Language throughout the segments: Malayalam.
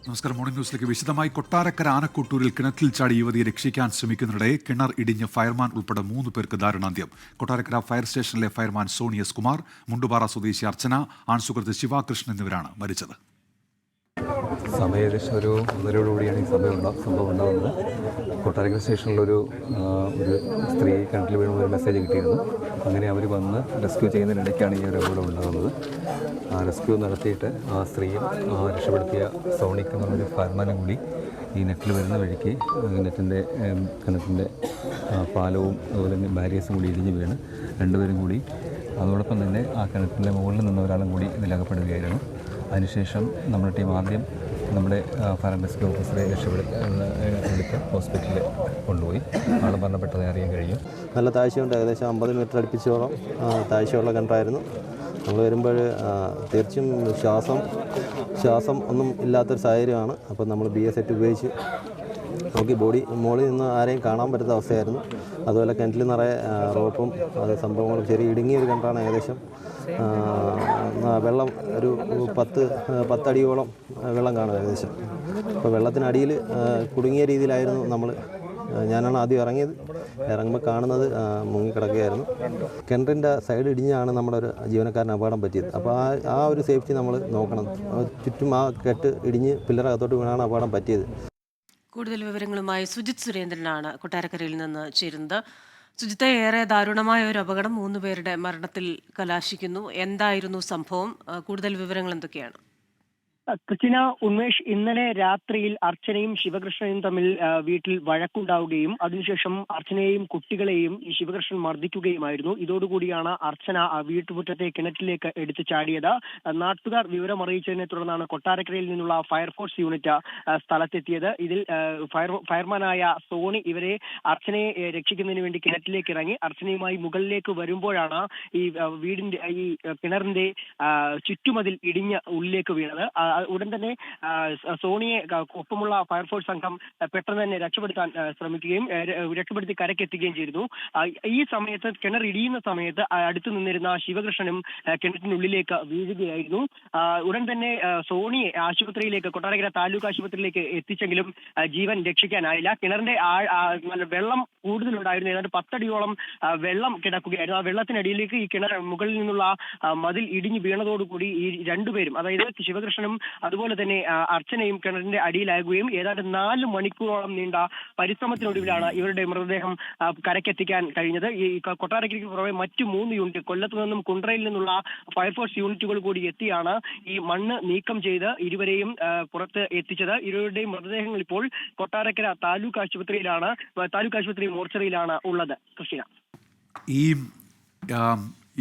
നമസ്കാരം. മോർണിംഗ് ന്യൂസിലേക്ക് വിശദമായി. കൊട്ടാരക്കര ആനക്കൊട്ടൂരിൽ കിണറ്റിൽ ചാടി യുവതിയെ രക്ഷിക്കാൻ ശ്രമിക്കുന്നതിനിടെ കിണർ ഇടിഞ്ഞ് ഫയർമാൻ ഉൾപ്പെടെ 3 പേർക്ക് ദാരുണാന്ത്യം. കൊട്ടാരക്കര ഫയർ സ്റ്റേഷനിലെ ഫയർമാൻ സോണി എസ് കുമാർ, മുണ്ടുപാറ സ്വദേശി അർച്ചന, ആൺസുഹൃത്ത് ശിവാകൃഷ്ണൻ എന്നിവരാണ് മരിച്ചത്. സമയം ഏകദേശം ഒരു 1:30 ഈ സംഭവം ഉണ്ടാകുന്നത്. കൊട്ടാരക്കര സ്റ്റേഷനിലൊരു സ്ത്രീ കിണറ്റിൽ വീണ ഒരു മെസ്സേജ് കിട്ടിയിരുന്നു. അങ്ങനെ അവർ വന്ന് റെസ്ക്യൂ ചെയ്യുന്നതിനിടയ്ക്കാണ് ഈ ഒരു അപകടം ഉണ്ടാകുന്നത്. റെസ്ക്യൂ നടത്തിയിട്ട് ആ സ്ത്രീയും രക്ഷപ്പെടുത്തിയ സോണിക് എന്നുള്ളൊരു ഫയർമാനും കൂടി ഈ നെറ്റിൽ വരുന്ന വഴിക്ക് കിണറ്റിൻ്റെ പാലവും അതുപോലെ തന്നെ ബാരിയേഴ്സും കൂടി ഇടിഞ്ഞ് വീണ് രണ്ടുപേരും കൂടി അതോടൊപ്പം തന്നെ ആ കിണറ്റിൻ്റെ മുകളിൽ നിന്ന് ഒരാളും കൂടി ഇതിലകപ്പെടുകയായിരുന്നു. അതിനുശേഷം നമ്മുടെ ടീം ആദ്യം നമ്മുടെ ഫയർ ആൻഡ് റെസ്ക്യൂ ഓഫീസറെ എടുത്ത് ഹോസ്പിറ്റലിൽ കൊണ്ടുപോയി ആൾ മരണപ്പെട്ടതായി അറിയാൻ കഴിയും. നല്ല താഴ്ചയുണ്ട്, ഏകദേശം 50 മീറ്റർ അടുപ്പിച്ചോളം താഴ്ചയുള്ള കിണറായിരുന്നു. നമ്മൾ വരുമ്പോൾ തീർച്ചയായും ശ്വാസം ഒന്നും ഇല്ലാത്തൊരു സാഹചര്യമാണ്. അപ്പോൾ നമ്മൾ BA സെറ്റ് ഉപയോഗിച്ച് നമുക്ക് മുകളിൽ നിന്ന് ആരെയും കാണാൻ പറ്റുന്ന അവസ്ഥയായിരുന്നു. അതുപോലെ കിണറ്റിൽ നിറയെ റോപ്പും സംഭവങ്ങളും ചെറിയ ഇടുങ്ങിയ ഒരു കിണറാണ്. ഏകദേശം വെള്ളം ഒരു 10 അടിയോളം വെള്ളം കാണും ഏകദേശം. അപ്പോൾ വെള്ളത്തിനടിയിൽ കുടുങ്ങിയ രീതിയിലായിരുന്നു ഞാനാണ് ആദ്യം ഇറങ്ങുമ്പോൾ കാണുന്നത് മുങ്ങിക്കിടക്കുകയായിരുന്നു. കിണറിൻ്റെ സൈഡ് ഇടിഞ്ഞാണ് നമ്മുടെ ഒരു ജീവനക്കാരന് അപകടം പറ്റിയത്. അപ്പോൾ ആ ഒരു സേഫ്റ്റി നമ്മൾ നോക്കണം. ചുറ്റും ആ കെട്ട് ഇടിഞ്ഞ് പില്ലറകത്തോട്ട് വീണാണ് അപകടം പറ്റിയത്. കൂടുതൽ വിവരങ്ങളുമായി സുജിത് സുരേന്ദ്രനാണ് കൊട്ടാരക്കരയിൽ നിന്ന് ചേരുന്നത്. സുജിത്തെ, ഏറെ ദാരുണമായ ഒരു അപകടം 3 പേരുടെ മരണത്തിൽ കലാശിക്കുന്നു. എന്തായിരുന്നു സംഭവം? കൂടുതൽ വിവരങ്ങൾ എന്തൊക്കെയാണ്? ക്രിസ്റ്റിന, ഉന്മേഷ്, ഇന്നലെ രാത്രിയിൽ അർച്ചനയും ശിവകൃഷ്ണനും തമ്മിൽ വീട്ടിൽ വഴക്കുണ്ടാവുകയും അതിനുശേഷം അർച്ചനയെയും കുട്ടികളെയും ഈ ശിവകൃഷ്ണൻ മർദ്ദിക്കുകയുമായിരുന്നു. ഇതോടുകൂടിയാണ് അർച്ചന വീട്ടുമുറ്റത്തെ കിണറ്റിലേക്ക് എടുത്തു ചാടിയത്. നാട്ടുകാർ വിവരം അറിയിച്ചതിനെ തുടർന്നാണ് കൊട്ടാരക്കരയിൽ നിന്നുള്ള ഫയർഫോഴ്സ് യൂണിറ്റ് സ്ഥലത്തെത്തിയത്. ഇതിൽ ഫയർമാനായ സോണി ഇവരെ അർച്ചനയെ രക്ഷിക്കുന്നതിന് വേണ്ടി കിണറ്റിലേക്ക് ഇറങ്ങി. അർച്ചനയുമായി മുകളിലേക്ക് വരുമ്പോഴാണ് ഈ കിണറിന്റെ ചുറ്റുമതിൽ ഇടിഞ്ഞ് ഉള്ളിലേക്ക് വീണത്. ഉടൻ തന്നെ സോണിയെ ഒപ്പമുള്ള ഫയർഫോഴ്സ് സംഘം പെട്ടെന്ന് തന്നെ രക്ഷപ്പെടുത്താൻ ശ്രമിക്കുകയും രക്ഷപ്പെടുത്തി കരക്കെത്തിക്കുകയും ചെയ്തിരുന്നു. ഈ സമയത്ത് കിണർ ഇടിയുന്ന സമയത്ത് അടുത്തു നിന്നിരുന്ന ശിവകൃഷ്ണനും കിണറ്റിനുള്ളിലേക്ക് വീഴുകയായിരുന്നു. ഉടൻ തന്നെ സോണിയെ കൊട്ടാരക്കര താലൂക്ക് ആശുപത്രിയിലേക്ക് എത്തിച്ചെങ്കിലും ജീവൻ രക്ഷിക്കാനായില്ല. കിണറിന്റെ വെള്ളം കൂടുതലുണ്ടായിരുന്നു. ഏതാണ്ട് 10 അടിയോളം വെള്ളം കിടക്കുകയായിരുന്നു. ആ വെള്ളത്തിനടിയിലേക്ക് ഈ കിണർ മുകളിൽ നിന്നുള്ള മതിൽ ഇടിഞ്ഞു വീണതോടുകൂടി ഈ രണ്ടുപേരും, അതായത് ശിവകൃഷ്ണനും അതുപോലെ തന്നെ അർച്ചനയും കിണറിന്റെ അടിയിലാകുകയും ഏതാണ്ട് 4 മണിക്കൂറോളം നീണ്ട പരിശ്രമത്തിനൊടുവിലാണ് ഇവരുടെ മൃതദേഹം കരക്കെത്തിക്കാൻ കഴിഞ്ഞത്. ഈ കൊട്ടാരക്കരയ്ക്ക് പുറമെ മറ്റു 3 യൂണിറ്റ്, കൊല്ലത്തു നിന്നും കുണ്ട്രയിൽ നിന്നുള്ള ഫയർഫോഴ്സ് യൂണിറ്റുകൾ കൂടി എത്തിയാണ് ഈ മണ്ണ് നീക്കം ചെയ്ത് ഇരുവരെയും പുറത്ത് എത്തിച്ചത്. ഇരുവരുടെയും മൃതദേഹങ്ങൾ ഇപ്പോൾ കൊട്ടാരക്കര താലൂക്ക് ആശുപത്രി മോർച്ചറിയിലാണ് ഉള്ളത്. കൃഷ്ണ,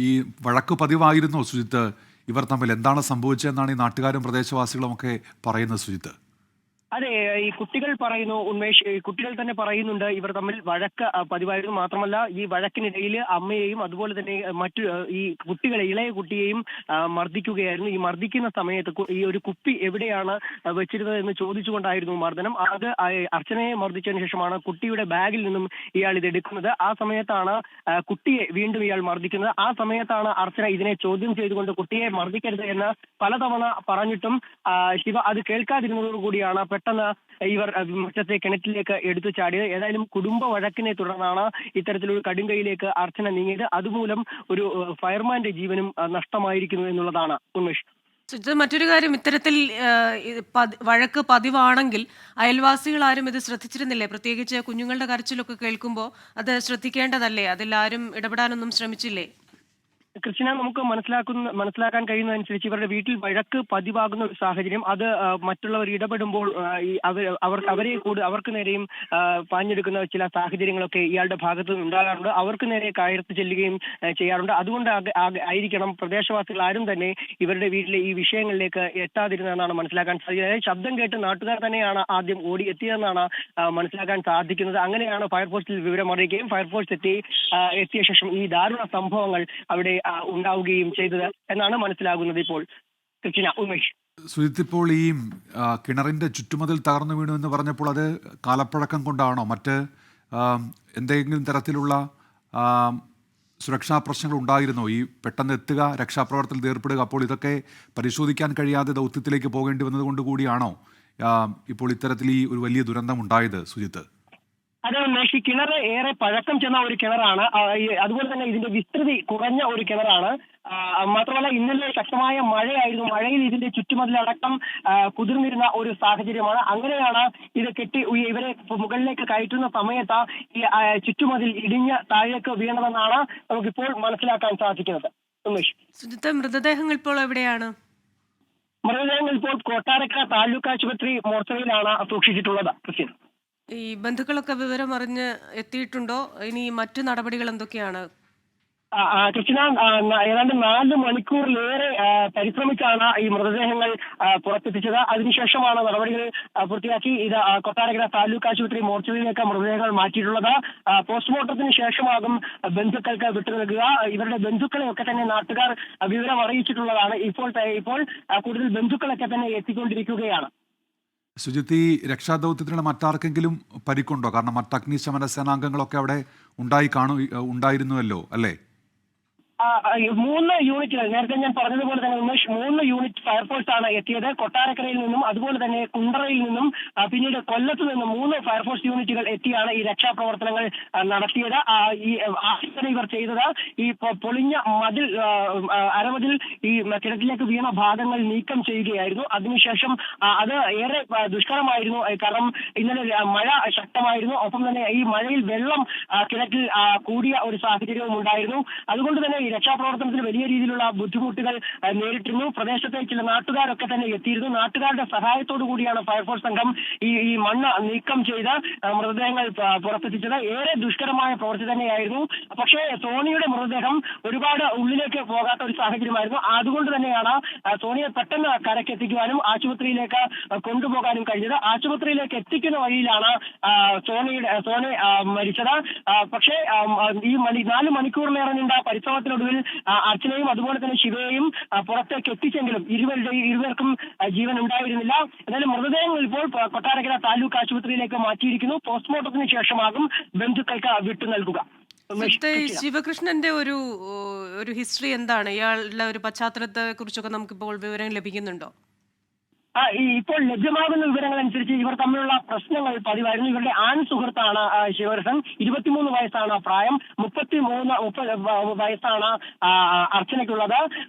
ഈ വഴക്ക് പതിവായിരുന്നോ സുജിത്ത്? ഇവർ തമ്മിൽ എന്താണ് സംഭവിച്ചതെന്നാണ് ഈ നാട്ടുകാരും പ്രദേശവാസികളും ഒക്കെ പറയുന്നത് സുജിത്ത്? അതെ, ഈ കുട്ടികൾ പറയുന്നു, ഉന്മേഷ്, കുട്ടികൾ തന്നെ പറയുന്നുണ്ട് ഇവർ തമ്മിൽ വഴക്ക് പതിവായിരുന്നു. മാത്രമല്ല ഈ വഴക്കിനിടയിൽ അമ്മയെയും അതുപോലെ തന്നെ മറ്റു ഈ ഇളയ കുട്ടിയെയും മർദ്ദിക്കുകയായിരുന്നു. ഈ മർദ്ദിക്കുന്ന സമയത്ത് ഈ ഒരു കുപ്പി എവിടെയാണ് വെച്ചിരുന്നത് എന്ന് ചോദിച്ചുകൊണ്ടായിരുന്നു മർദ്ദനം. അത് അർച്ചനയെ മർദ്ദിച്ചതിന് ശേഷമാണ് കുട്ടിയുടെ ബാഗിൽ നിന്നും ഇയാൾ ഇത് എടുക്കുന്നത്. ആ സമയത്താണ് കുട്ടിയെ വീണ്ടും ഇയാൾ മർദ്ദിക്കുന്നത്. ആ സമയത്താണ് അർച്ചന ഇതിനെ ചോദ്യം ചെയ്തുകൊണ്ട് കുട്ടിയെ മർദ്ദിക്കരുത് എന്ന് പലതവണ പറഞ്ഞിട്ടും ശിവ അത് കേൾക്കാതിരുന്നതോടുകൂടിയാണ് പെട്ടെന്ന് ഇവർ മുറ്റത്തെ കിണറ്റിലേക്ക് എടുത്തു ചാടിയത്. ഏതായാലും കുടുംബ വഴക്കിനെ തുടർന്നാണ് ഇത്തരത്തിലൊരു കടുങ്കയിലേക്ക് അർച്ചന നീങ്ങിയത്. അതുമൂലം ഒരു ഫയർമാന്റെ ജീവനും നഷ്ടമായിരിക്കുന്നു എന്നുള്ളതാണ് ഉന്മേഷ്. മറ്റൊരു കാര്യം, ഇത്തരത്തിൽ വഴക്ക് പതിവാണെങ്കിൽ അയൽവാസികൾ ആരും ഇത് ശ്രദ്ധിച്ചിരുന്നില്ലേ? പ്രത്യേകിച്ച് കുഞ്ഞുങ്ങളുടെ കരച്ചിലൊക്കെ കേൾക്കുമ്പോൾ അത് ശ്രദ്ധിക്കേണ്ടതല്ലേ? അതിൽ ആരും ഇടപെടാനൊന്നും ശ്രമിച്ചില്ലേ? കൃഷ്ണ, നമുക്ക് മനസ്സിലാക്കാൻ കഴിയുന്നതനുസരിച്ച് ഇവരുടെ വീട്ടിൽ വഴക്ക് പതിവാകുന്ന ഒരു സാഹചര്യം, അത് മറ്റുള്ളവർ ഇടപെടുമ്പോൾ അവർക്ക് നേരെയും പാഞ്ഞെടുക്കുന്ന ചില സാഹചര്യങ്ങളൊക്കെ ഇയാളുടെ ഭാഗത്ത് നിന്ന് ഉണ്ടാകാറുണ്ട്. അവർക്ക് നേരെ കയർത്ത് ചെല്ലുകയും ചെയ്യാറുണ്ട്. അതുകൊണ്ട് ആയിരിക്കണം പ്രദേശവാസികൾ ആരും തന്നെ ഇവരുടെ വീട്ടിലെ ഈ വിഷയങ്ങളിലേക്ക് എത്താതിരുന്നതെന്നാണ് മനസ്സിലാക്കാൻ സാധിക്കുന്നത്. അതായത് ശബ്ദം കേട്ട് നാട്ടുകാർ തന്നെയാണ് ആദ്യം ഓടി എത്തിയതെന്നാണ് മനസ്സിലാക്കാൻ സാധിക്കുന്നത്. അങ്ങനെയാണ് ഫയർഫോഴ്സിൽ വിവരം അറിയിക്കുകയും ഫയർഫോഴ്സ് എത്തിയ ശേഷം ഈ ദാരുണ സംഭവങ്ങൾ അവിടെ ഉണ്ടാവുകയും ചെയ്തത് എന്നാണ് മനസ്സിലാകുന്നത് ഇപ്പോൾ. കൃഷ്ണ, ഉമേഷ്. സുജിത്ത്, ഇപ്പോൾ ഈ കിണറിന്റെ ചുറ്റുമതിൽ തകർന്നു വീണു എന്ന് പറഞ്ഞപ്പോൾ അത് കാലപ്പഴക്കം കൊണ്ടാണോ, മറ്റ് എന്തെങ്കിലും തരത്തിലുള്ള സുരക്ഷാ പ്രശ്നങ്ങൾ ഉണ്ടായിരുന്നോ? ഈ പെട്ടെന്ന് എത്തുക, രക്ഷാപ്രവർത്തനത്തിൽ ഏർപ്പെടുക, അപ്പോൾ ഇതൊക്കെ പരിശോധിക്കാൻ കഴിയാതെ ദൗത്യത്തിലേക്ക് പോകേണ്ടി വന്നത് കൊണ്ട് കൂടിയാണോ ഇപ്പോൾ ഇത്തരത്തിൽ ഈ ഒരു വലിയ ദുരന്തം ഉണ്ടായത് സുജിത്ത്? അതെ ഉമേഷ്, ഈ കിണർ ഏറെ പഴക്കം ചെന്ന ഒരു കിണറാണ്. അതുപോലെ തന്നെ ഇതിന്റെ വിസ്തൃതി കുറഞ്ഞ ഒരു കിണറാണ്. മാത്രമല്ല ഇന്നലെ ശക്തമായ മഴയായിരുന്നു. മഴയിൽ ഇതിന്റെ ചുറ്റുമതിലടക്കം കുതിർന്നിരുന്ന ഒരു സാഹചര്യമാണ്. അങ്ങനെയാണ് ഇത് ഇവരെ മുകളിലേക്ക് കയറ്റുന്ന സമയത്ത് ഈ ചുറ്റുമതിൽ ഇടിഞ്ഞ് താഴേക്ക് വീണതെന്നാണ് നമുക്കിപ്പോൾ മനസ്സിലാക്കാൻ സാധിക്കുന്നത്. ഉമേഷ്, സുജിത്ത്, മൃതദേഹങ്ങൾ ഇപ്പോൾ എവിടെയാണ്? മൃതദേഹങ്ങൾ ഇപ്പോൾ കൊട്ടാരക്കര താലൂക്ക് ആശുപത്രി മോർച്ചറിയിലാണ് സൂക്ഷിച്ചിട്ടുള്ളത്. ക്രിസ്ത്യൻ, ഈ ബന്ധുക്കളൊക്കെ വിവരം അറിഞ്ഞ് എത്തിയിട്ടുണ്ടോ? ഇനി മറ്റു നടപടികൾ എന്തൊക്കെയാണ്? കൃഷ്ണ, ഏതാണ്ട് 4 മണിക്കൂറിലേറെ പരിശ്രമിച്ചാണ് ഈ മൃതദേഹങ്ങൾ പുറത്തെത്തിച്ചത്. അതിനുശേഷമാണ് നടപടികൾ പൂർത്തിയാക്കി ഇത് കൊട്ടാരക്കര താലൂക്ക് ആശുപത്രി മോർച്ചറിയിലേക്ക് മൃതദേഹങ്ങൾ മാറ്റിയിട്ടുള്ളത്. പോസ്റ്റ്മോർട്ടത്തിന് ശേഷമാകും ബന്ധുക്കൾക്ക് വിട്ടു നൽകുക. ഇവരുടെ ബന്ധുക്കളെയൊക്കെ തന്നെ നാട്ടുകാർ വിവരം അറിയിച്ചിട്ടുള്ളതാണ്. ഇപ്പോൾ കൂടുതൽ ബന്ധുക്കളൊക്കെ തന്നെ എത്തിക്കൊണ്ടിരിക്കുകയാണ്. സുജിത്ത്, ഈ രക്ഷാദൗത്യത്തിനുള്ള മറ്റാർക്കെങ്കിലും പരിക്കുണ്ടോ? കാരണം മറ്റ് അഗ്നിശമന സേനാംഗങ്ങളൊക്കെ അവിടെ ഉണ്ടായിരുന്നുവല്ലോ അല്ലേ? 3 യൂണിറ്റുകൾ, നേരത്തെ ഞാൻ പറഞ്ഞതുപോലെ തന്നെ ഉമേഷ്, 3 യൂണിറ്റ് ഫയർഫോഴ്സ് ആണ് എത്തിയത്. കൊട്ടാരക്കരയിൽ നിന്നും അതുപോലെ തന്നെ കുണ്ടറയിൽ നിന്നും പിന്നീട് കൊല്ലത്ത് നിന്നും 3 ഫയർഫോഴ്സ് യൂണിറ്റുകൾ എത്തിയാണ് ഈ രക്ഷാപ്രവർത്തനങ്ങൾ നടത്തിയത്. ആദ്യം ഇവർ ചെയ്തത് ഈ പൊളിഞ്ഞ മതിൽ, അരമതിൽ ഈ കിണറ്റിലേക്ക് വീണ ഭാഗങ്ങൾ നീക്കം ചെയ്യുകയായിരുന്നു. അതിനുശേഷം അത് ഏറെ ദുഷ്കരമായിരുന്നു. കാരണം ഇന്നലെ മഴ ശക്തമായിരുന്നു. ഒപ്പം തന്നെ ഈ മഴയിൽ വെള്ളം കിണറ്റിൽ കൂടിയ ഒരു സാഹചര്യവും ഉണ്ടായിരുന്നു. അതുകൊണ്ട് തന്നെ ഈ രക്ഷാപ്രവർത്തനത്തിന് വലിയ രീതിയിലുള്ള ബുദ്ധിമുട്ടുകൾ നേരിട്ടിരുന്നു. പ്രദേശത്തെ ചില നാട്ടുകാരൊക്കെ തന്നെ എത്തിയിരുന്നു. നാട്ടുകാരുടെ സഹായത്തോടു കൂടിയാണ് ഫയർഫോഴ്സ് സംഘം ഈ മണ്ണ് നീക്കം ചെയ്ത് മൃതദേഹങ്ങൾ പുറത്തെത്തിച്ചത്. ഏറെ ദുഷ്കരമായ പ്രവൃത്തി തന്നെയായിരുന്നു. പക്ഷേ സോണിയുടെ മൃതദേഹം ഒരുപാട് ഉള്ളിലേക്ക് പോകാത്ത ഒരു സാഹചര്യമായിരുന്നു. അതുകൊണ്ട് തന്നെയാണ് സോണിയെ പെട്ടെന്ന് കരക്കെത്തിക്കുവാനും ആശുപത്രിയിലേക്ക് കൊണ്ടുപോകാനും കഴിഞ്ഞത്. ആശുപത്രിയിലേക്ക് എത്തിക്കുന്ന വഴിയിലാണ് സോണി മരിച്ചത്. പക്ഷേ ഈ 4 മണിക്കൂറിലേറെ നീണ്ട പരിശ്രമത്തിനൊടുവിൽ അർച്ചനയും അതുപോലെ തന്നെ ശിവയെയും പുറത്തേക്ക് എത്തിച്ചെങ്കിലും ഇരുവർക്കും ജീവൻ ഉണ്ടായിരുന്നില്ല. എന്നാലും മൃതദേഹങ്ങൾ ഇപ്പോൾ കൊട്ടാരക്കര താലൂക്ക് ആശുപത്രിയിലേക്ക് മാറ്റിയിരിക്കുന്നു. പോസ്റ്റ്മോർട്ടത്തിന് ശേഷമാകും ബന്ധുക്കൾക്ക് വിട്ടു നൽകുക. ശിവകൃഷ്ണന്റെ ഒരു ഹിസ്റ്ററി എന്താണ്? ഇയാളുടെ ഒരു പശ്ചാത്തലത്തെ കുറിച്ചൊക്കെ നമുക്കിപ്പോൾ വിവരം ലഭിക്കുന്നുണ്ടോ? ഇപ്പോൾ ലഭ്യമാകുന്ന വിവരങ്ങൾ അനുസരിച്ച് ഇവർ തമ്മിലുള്ള പ്രശ്നങ്ങൾ പതിവായിരുന്നു. ഇവരുടെ ആൺ സുഹൃത്താണ് ശിവകൃഷ്ണൻ. 23 വയസ്സാണ് പ്രായം. 30 വയസ്സാണ് അർച്ചനയ്ക്കുള്ളത്.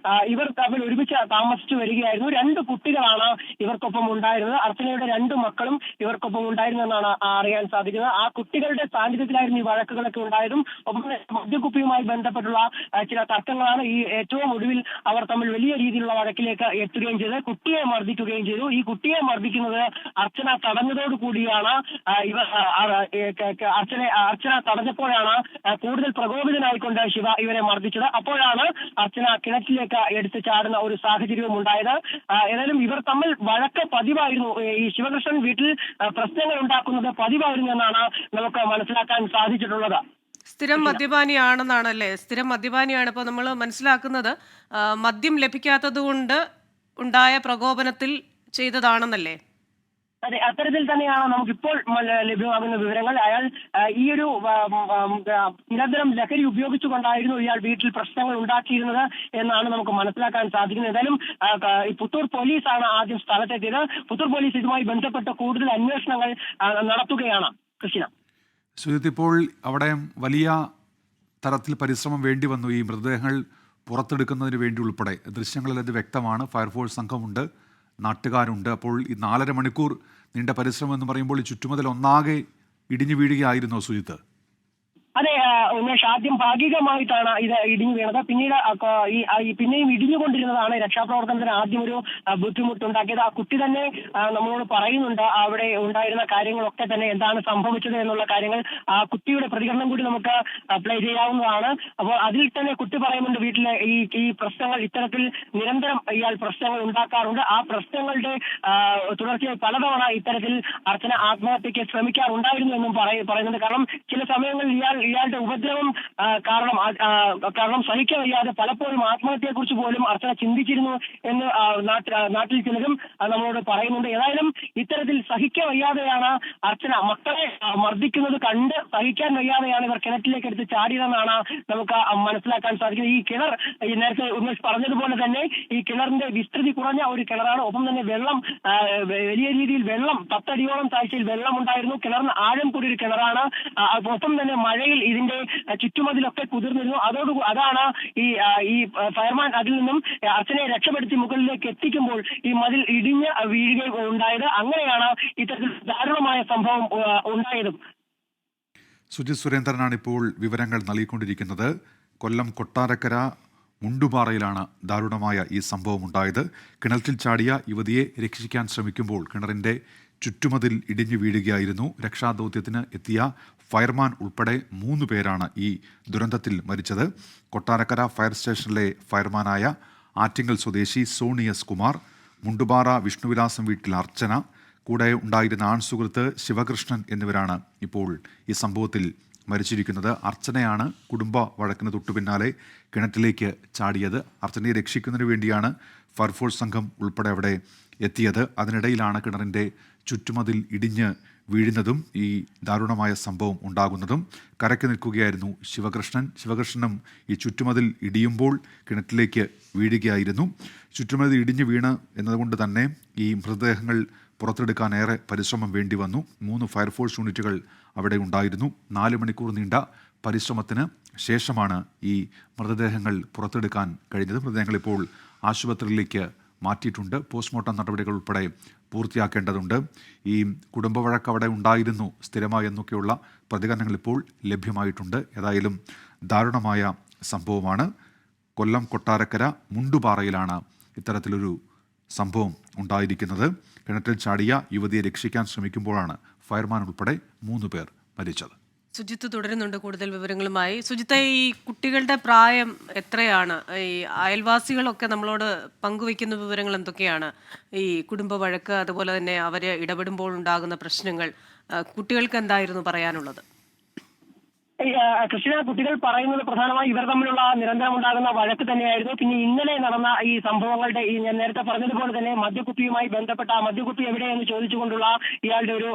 ഇവർ തമ്മിൽ ഒരുമിച്ച് താമസിച്ചു വരികയായിരുന്നു. 2 കുട്ടികളാണ് ഇവർക്കൊപ്പം ഉണ്ടായിരുന്നത്. അർച്ചനയുടെ 2 മക്കളും ഇവർക്കൊപ്പം ഉണ്ടായിരുന്നെന്നാണ് അറിയാൻ സാധിക്കുന്നത്. ആ കുട്ടികളുടെ സാന്നിധ്യത്തിലായിരുന്നു ഈ വഴക്കുകളൊക്കെ ഉണ്ടായതും. ഒപ്പം മദ്യക്കുപ്പിയുമായി ബന്ധപ്പെട്ടുള്ള ചില തർക്കങ്ങളാണ് ഈ ഏറ്റവും ഒടുവിൽ അവർ തമ്മിൽ വലിയ രീതിയിലുള്ള വഴക്കിലേക്ക് എത്തുകയും ചെയ്ത് കുട്ടിയെ മർദ്ദിക്കുകയും ചെയ്തു. ഈ കുട്ടിയെ മർദ്ദിക്കുന്നത് അർച്ചന തടഞ്ഞതോടു കൂടിയാണ്. അർച്ചന തടഞ്ഞപ്പോഴാണ് കൂടുതൽ പ്രകോപിതനായിക്കൊണ്ട് ശിവ ഇവരെ മർദ്ദിച്ചത്. അപ്പോഴാണ് അർച്ചന കിണറ്റിലേക്ക് എടുത്തു ചാടുന്ന ഒരു സാഹചര്യവും ഉണ്ടായത്. ഏതായാലും ഇവർ തമ്മിൽ വഴക്ക് പതിവായിരുന്നു. ഈ ശിവകൃഷ്ണൻ വീട്ടിൽ പ്രശ്നങ്ങൾ ഉണ്ടാക്കുന്നത് പതിവായിരുന്നു എന്നാണ് നമുക്ക് മനസ്സിലാക്കാൻ സാധിച്ചിട്ടുള്ളത്. സ്ഥിരം മദ്യപാനിയാണെന്നാണല്ലേ? സ്ഥിരം മദ്യപാനിയാണ്. ഇപ്പോൾ നമ്മൾ മനസ്സിലാക്കുന്നത് മദ്യം ലഭിക്കാത്തത് കൊണ്ട് ഉണ്ടായ പ്രകോപനത്തിൽ ചെയ്തതാണെന്നല്ലേ? അതെ, അത്തരത്തിൽ തന്നെയാണ് നമുക്കിപ്പോൾ ലഭ്യമാകുന്ന വിവരങ്ങൾ. അയാൾ ഈ ഒരു നിരന്തരം ലഹരി ഉപയോഗിച്ചുകൊണ്ടായിരുന്നു ഇയാൾ വീട്ടിൽ പ്രശ്നങ്ങൾ ഉണ്ടാക്കിയിരുന്നത് എന്നാണ് നമുക്ക് മനസ്സിലാക്കാൻ സാധിക്കുന്നത്. ഏതായാലും പുത്തൂർ പോലീസാണ് ആദ്യം സ്ഥലത്തെത്തിയത്. പുത്തൂർ പോലീസ് ഇതുമായി ബന്ധപ്പെട്ട് കൂടുതൽ അന്വേഷണങ്ങൾ നടത്തുകയാണ്. കൃഷ്ണ, സുജിത്ത്, ഇപ്പോൾ അവിടെ വലിയ തരത്തിൽ പരിശ്രമം വേണ്ടി വന്നു ഈ മൃതദേഹങ്ങൾ പുറത്തെടുക്കുന്നതിന് വേണ്ടി ഉൾപ്പെടെ. ദൃശ്യങ്ങളിൽ അത് വ്യക്തമാണ്. ഫയർഫോഴ്സ് സംഘമുണ്ട്, നാട്ടുകാരുണ്ട്. അപ്പോൾ ഈ 4.5 മണിക്കൂർ നീണ്ട പരിശ്രമം എന്ന് പറയുമ്പോൾ ഈ ചുറ്റുമതിൽ ഒന്നാകെ ഇടിഞ്ഞു വീഴുകയായിരുന്നോ സുജിത്ത്? അതെ ഉമേഷ്, ആദ്യം ഭാഗികമായിട്ടാണ് ഇത് ഇടിഞ്ഞു വീണത്. പിന്നീട് പിന്നെയും ഇടിഞ്ഞുകൊണ്ടിരുന്നതാണ് രക്ഷാപ്രവർത്തനത്തിന് ആദ്യം ഒരു ബുദ്ധിമുട്ടുണ്ടാക്കിയത്. ആ കുട്ടി തന്നെ നമ്മളോട് പറയുന്നുണ്ട് അവിടെ ഉണ്ടായിരുന്ന കാര്യങ്ങളൊക്കെ തന്നെ, എന്താണ് സംഭവിച്ചത് എന്നുള്ള കാര്യങ്ങൾ. ആ കുട്ടിയുടെ പ്രതികരണം കൂടി നമുക്ക് പ്ലേ ചെയ്യാവുന്നതാണ്. അപ്പോൾ അതിൽ തന്നെ കുട്ടി പറയുന്നുണ്ട്, വീട്ടിലെ ഈ പ്രശ്നങ്ങൾ ഇത്തരത്തിൽ നിരന്തരം ഇയാൾ പ്രശ്നങ്ങൾ ഉണ്ടാക്കാറുണ്ട്. ആ പ്രശ്നങ്ങളുടെ തുടർച്ചയായി പലതവണ ഇത്തരത്തിൽ അർച്ചന ആത്മഹത്യക്ക് ശ്രമിക്കാറുണ്ടായിരുന്നു എന്നും പറയുന്നുണ്ട്. കാരണം ചില സമയങ്ങളിൽ ഇയാളുടെ കുട്ടികളുടെ ഉപദ്രവം കാരണം സഹിക്കാൻ വയ്യാതെ പലപ്പോഴും ആത്മഹത്യയെക്കുറിച്ച് പോലും അർച്ചന ചിന്തിച്ചിരുന്നു എന്ന് നാട്ടിൽ ചിലരും നമ്മളോട് പറയുന്നുണ്ട്. ഏതായാലും ഇത്തരത്തിൽ സഹിക്കാൻ വയ്യാതെയാണ് അർച്ചന മക്കളെ മർദ്ദിക്കുന്നത് കണ്ട് സഹിക്കാൻ വയ്യാതെയാണ് ഇവർ കിണറ്റിലേക്ക് എടുത്ത് ചാടിയതെന്നാണ് നമുക്ക് മനസ്സിലാക്കാൻ സാധിക്കുന്നത്. ഈ കിണർ നേരത്തെ ഉന്മേഷ് പറഞ്ഞതുപോലെ തന്നെ ഈ കിണറിന്റെ വിസ്തൃതി കുറഞ്ഞ ഒരു കിണറാണ്. ഒപ്പം തന്നെ വെള്ളം വലിയ രീതിയിൽ 10 അടിയോളം താഴ്ചയിൽ വെള്ളം ഉണ്ടായിരുന്നു. കിണറിന് ആഴം കൂടിയൊരു കിണറാണ്. ഒപ്പം തന്നെ മഴയിൽ ഇതിന്റെ ചുറ്റുമതിലൊക്കെ കുതിർന്നിരുന്നു. അതാണ് ഈ ഫയർമാൻ അതിൽ നിന്നും അർച്ചനയെ രക്ഷപ്പെടുത്തി മുകളിലേക്ക് എത്തിക്കുമ്പോൾ ഈ മതിൽ ഇടിഞ്ഞ് വീഴുകയുണ്ടായത്. അങ്ങനെയാണ് ഇത്തരത്തിൽ ദാരുണമായ സംഭവം ഉണ്ടായതും. സുജിത് സുരേന്ദ്രനാണ് ഇപ്പോൾ വിവരങ്ങൾ നൽകിക്കൊണ്ടിരിക്കുന്നത്. കൊല്ലം കൊട്ടാരക്കര മുണ്ടുപാറയിലാണ് ദാരുണമായ ഈ സംഭവം ഉണ്ടായത്. കിണറ്റിൽ ചാടിയ യുവതിയെ രക്ഷിക്കാൻ ശ്രമിക്കുമ്പോൾ കിണറിന്റെ ചുറ്റുമതിൽ ഇടിഞ്ഞു വീഴുകയായിരുന്നു. രക്ഷാദൗത്യത്തിന് എത്തിയ ഫയർമാൻ ഉൾപ്പെടെ 3 പേരാണ് ഈ ദുരന്തത്തിൽ മരിച്ചത്. കൊട്ടാരക്കര ഫയർ സ്റ്റേഷനിലെ ഫയർമാനായ ആറ്റിങ്ങൽ സ്വദേശി സോണി എസ് കുമാർ, മുണ്ടുപാറ വിഷ്ണുവിലാസം വീട്ടിൽ അർച്ചന, കൂടെ ഉണ്ടായിരുന്ന ആൺസുഹൃത്ത് ശിവകൃഷ്ണൻ എന്നിവരാണ് ഇപ്പോൾ ഈ സംഭവത്തിൽ മരിച്ചിരിക്കുന്നത്. അർച്ചനയാണ് കുടുംബ വഴക്കിന് തൊട്ടുപിന്നാലെ കിണറ്റിലേക്ക് ചാടിയത്. അർച്ചനയെ രക്ഷിക്കുന്നതിന് വേണ്ടിയാണ് ഫയർഫോഴ്സ് സംഘം ഉൾപ്പെടെ അവിടെ എത്തിയത്. അതിനിടയിലാണ് കിണറിൻ്റെ ചുറ്റുമതിൽ ഇടിഞ്ഞ് വീഴുന്നതും ഈ ദാരുണമായ സംഭവം ഉണ്ടാകുന്നതും. കരയ്ക്ക് നിൽക്കുകയായിരുന്നു ശിവകൃഷ്ണനും ഈ ചുറ്റുമതിൽ ഇടിയുമ്പോൾ കിണറ്റിലേക്ക് വീഴുകയായിരുന്നു. ചുറ്റുമതിൽ ഇടിഞ്ഞു വീണ് എന്നതുകൊണ്ട് തന്നെ ഈ മൃതദേഹങ്ങൾ പുറത്തെടുക്കാൻ ഏറെ പരിശ്രമം വേണ്ടി വന്നു. 3 ഫയർഫോഴ്സ് യൂണിറ്റുകൾ അവിടെ ഉണ്ടായിരുന്നു. 4 മണിക്കൂർ നീണ്ട പരിശ്രമത്തിന് ശേഷമാണ് ഈ മൃതദേഹങ്ങൾ പുറത്തെടുക്കാൻ കഴിഞ്ഞത്. മൃതദേഹങ്ങൾ ഇപ്പോൾ ആശുപത്രിയിലേക്ക് മാറ്റിയിട്ടുണ്ട്. പോസ്റ്റ്മോർട്ടം നടപടികൾ ഉൾപ്പെടെ പൂർത്തിയാക്കേണ്ടതുണ്ട്. ഈ കുടുംബ വഴക്ക് അവിടെ ഉണ്ടായിരുന്നു സ്ഥിരമായി എന്നൊക്കെയുള്ള പ്രതികരണങ്ങൾ ഇപ്പോൾ ലഭ്യമായിട്ടുണ്ട്. ഏതായാലും ദാരുണമായ സംഭവമാണ്. കൊല്ലം കൊട്ടാരക്കര മുണ്ടുപാറയിലാണ് ഇത്തരത്തിലൊരു സംഭവം ഉണ്ടായിരിക്കുന്നത്. കിണറ്റിൽ ചാടിയ യുവതിയെ രക്ഷിക്കാൻ ശ്രമിക്കുമ്പോഴാണ് ഫയർമാൻ ഉൾപ്പെടെ 3 പേർ മരിച്ചത്. സുജിത്ത് തുടരുന്നുണ്ട് കൂടുതൽ വിവരങ്ങളുമായി. സുജിത്ത്, ഈ കുട്ടികളുടെ പ്രായം എത്രയാണ്? ഈ അയൽവാസികളൊക്കെ നമ്മളോട് പങ്കുവയ്ക്കുന്ന വിവരങ്ങൾ എന്തൊക്കെയാണ്? ഈ കുടുംബ വഴക്ക്, അതുപോലെ തന്നെ അവർ ഇടപെടുമ്പോൾ ഉണ്ടാകുന്ന പ്രശ്നങ്ങൾ, കുട്ടികൾക്ക് എന്തായിരുന്നു പറയാനുള്ളത്? കൃഷ്ണ, കുട്ടികൾ പറയുന്നത് പ്രധാനമായി ഇവർ തമ്മിലുള്ള നിരന്തരം ഉണ്ടാകുന്ന വഴക്ക് തന്നെയായിരുന്നു. പിന്നെ ഇന്നലെ നടന്ന ഈ സംഭവങ്ങളുടെ ഞാൻ നേരത്തെ പറഞ്ഞതുപോലെ തന്നെ മദ്യക്കുപ്പിയുമായി ബന്ധപ്പെട്ട മദ്യക്കുപ്പി എവിടെയെന്ന് ചോദിച്ചുകൊണ്ടുള്ള ഇയാളുടെ ഒരു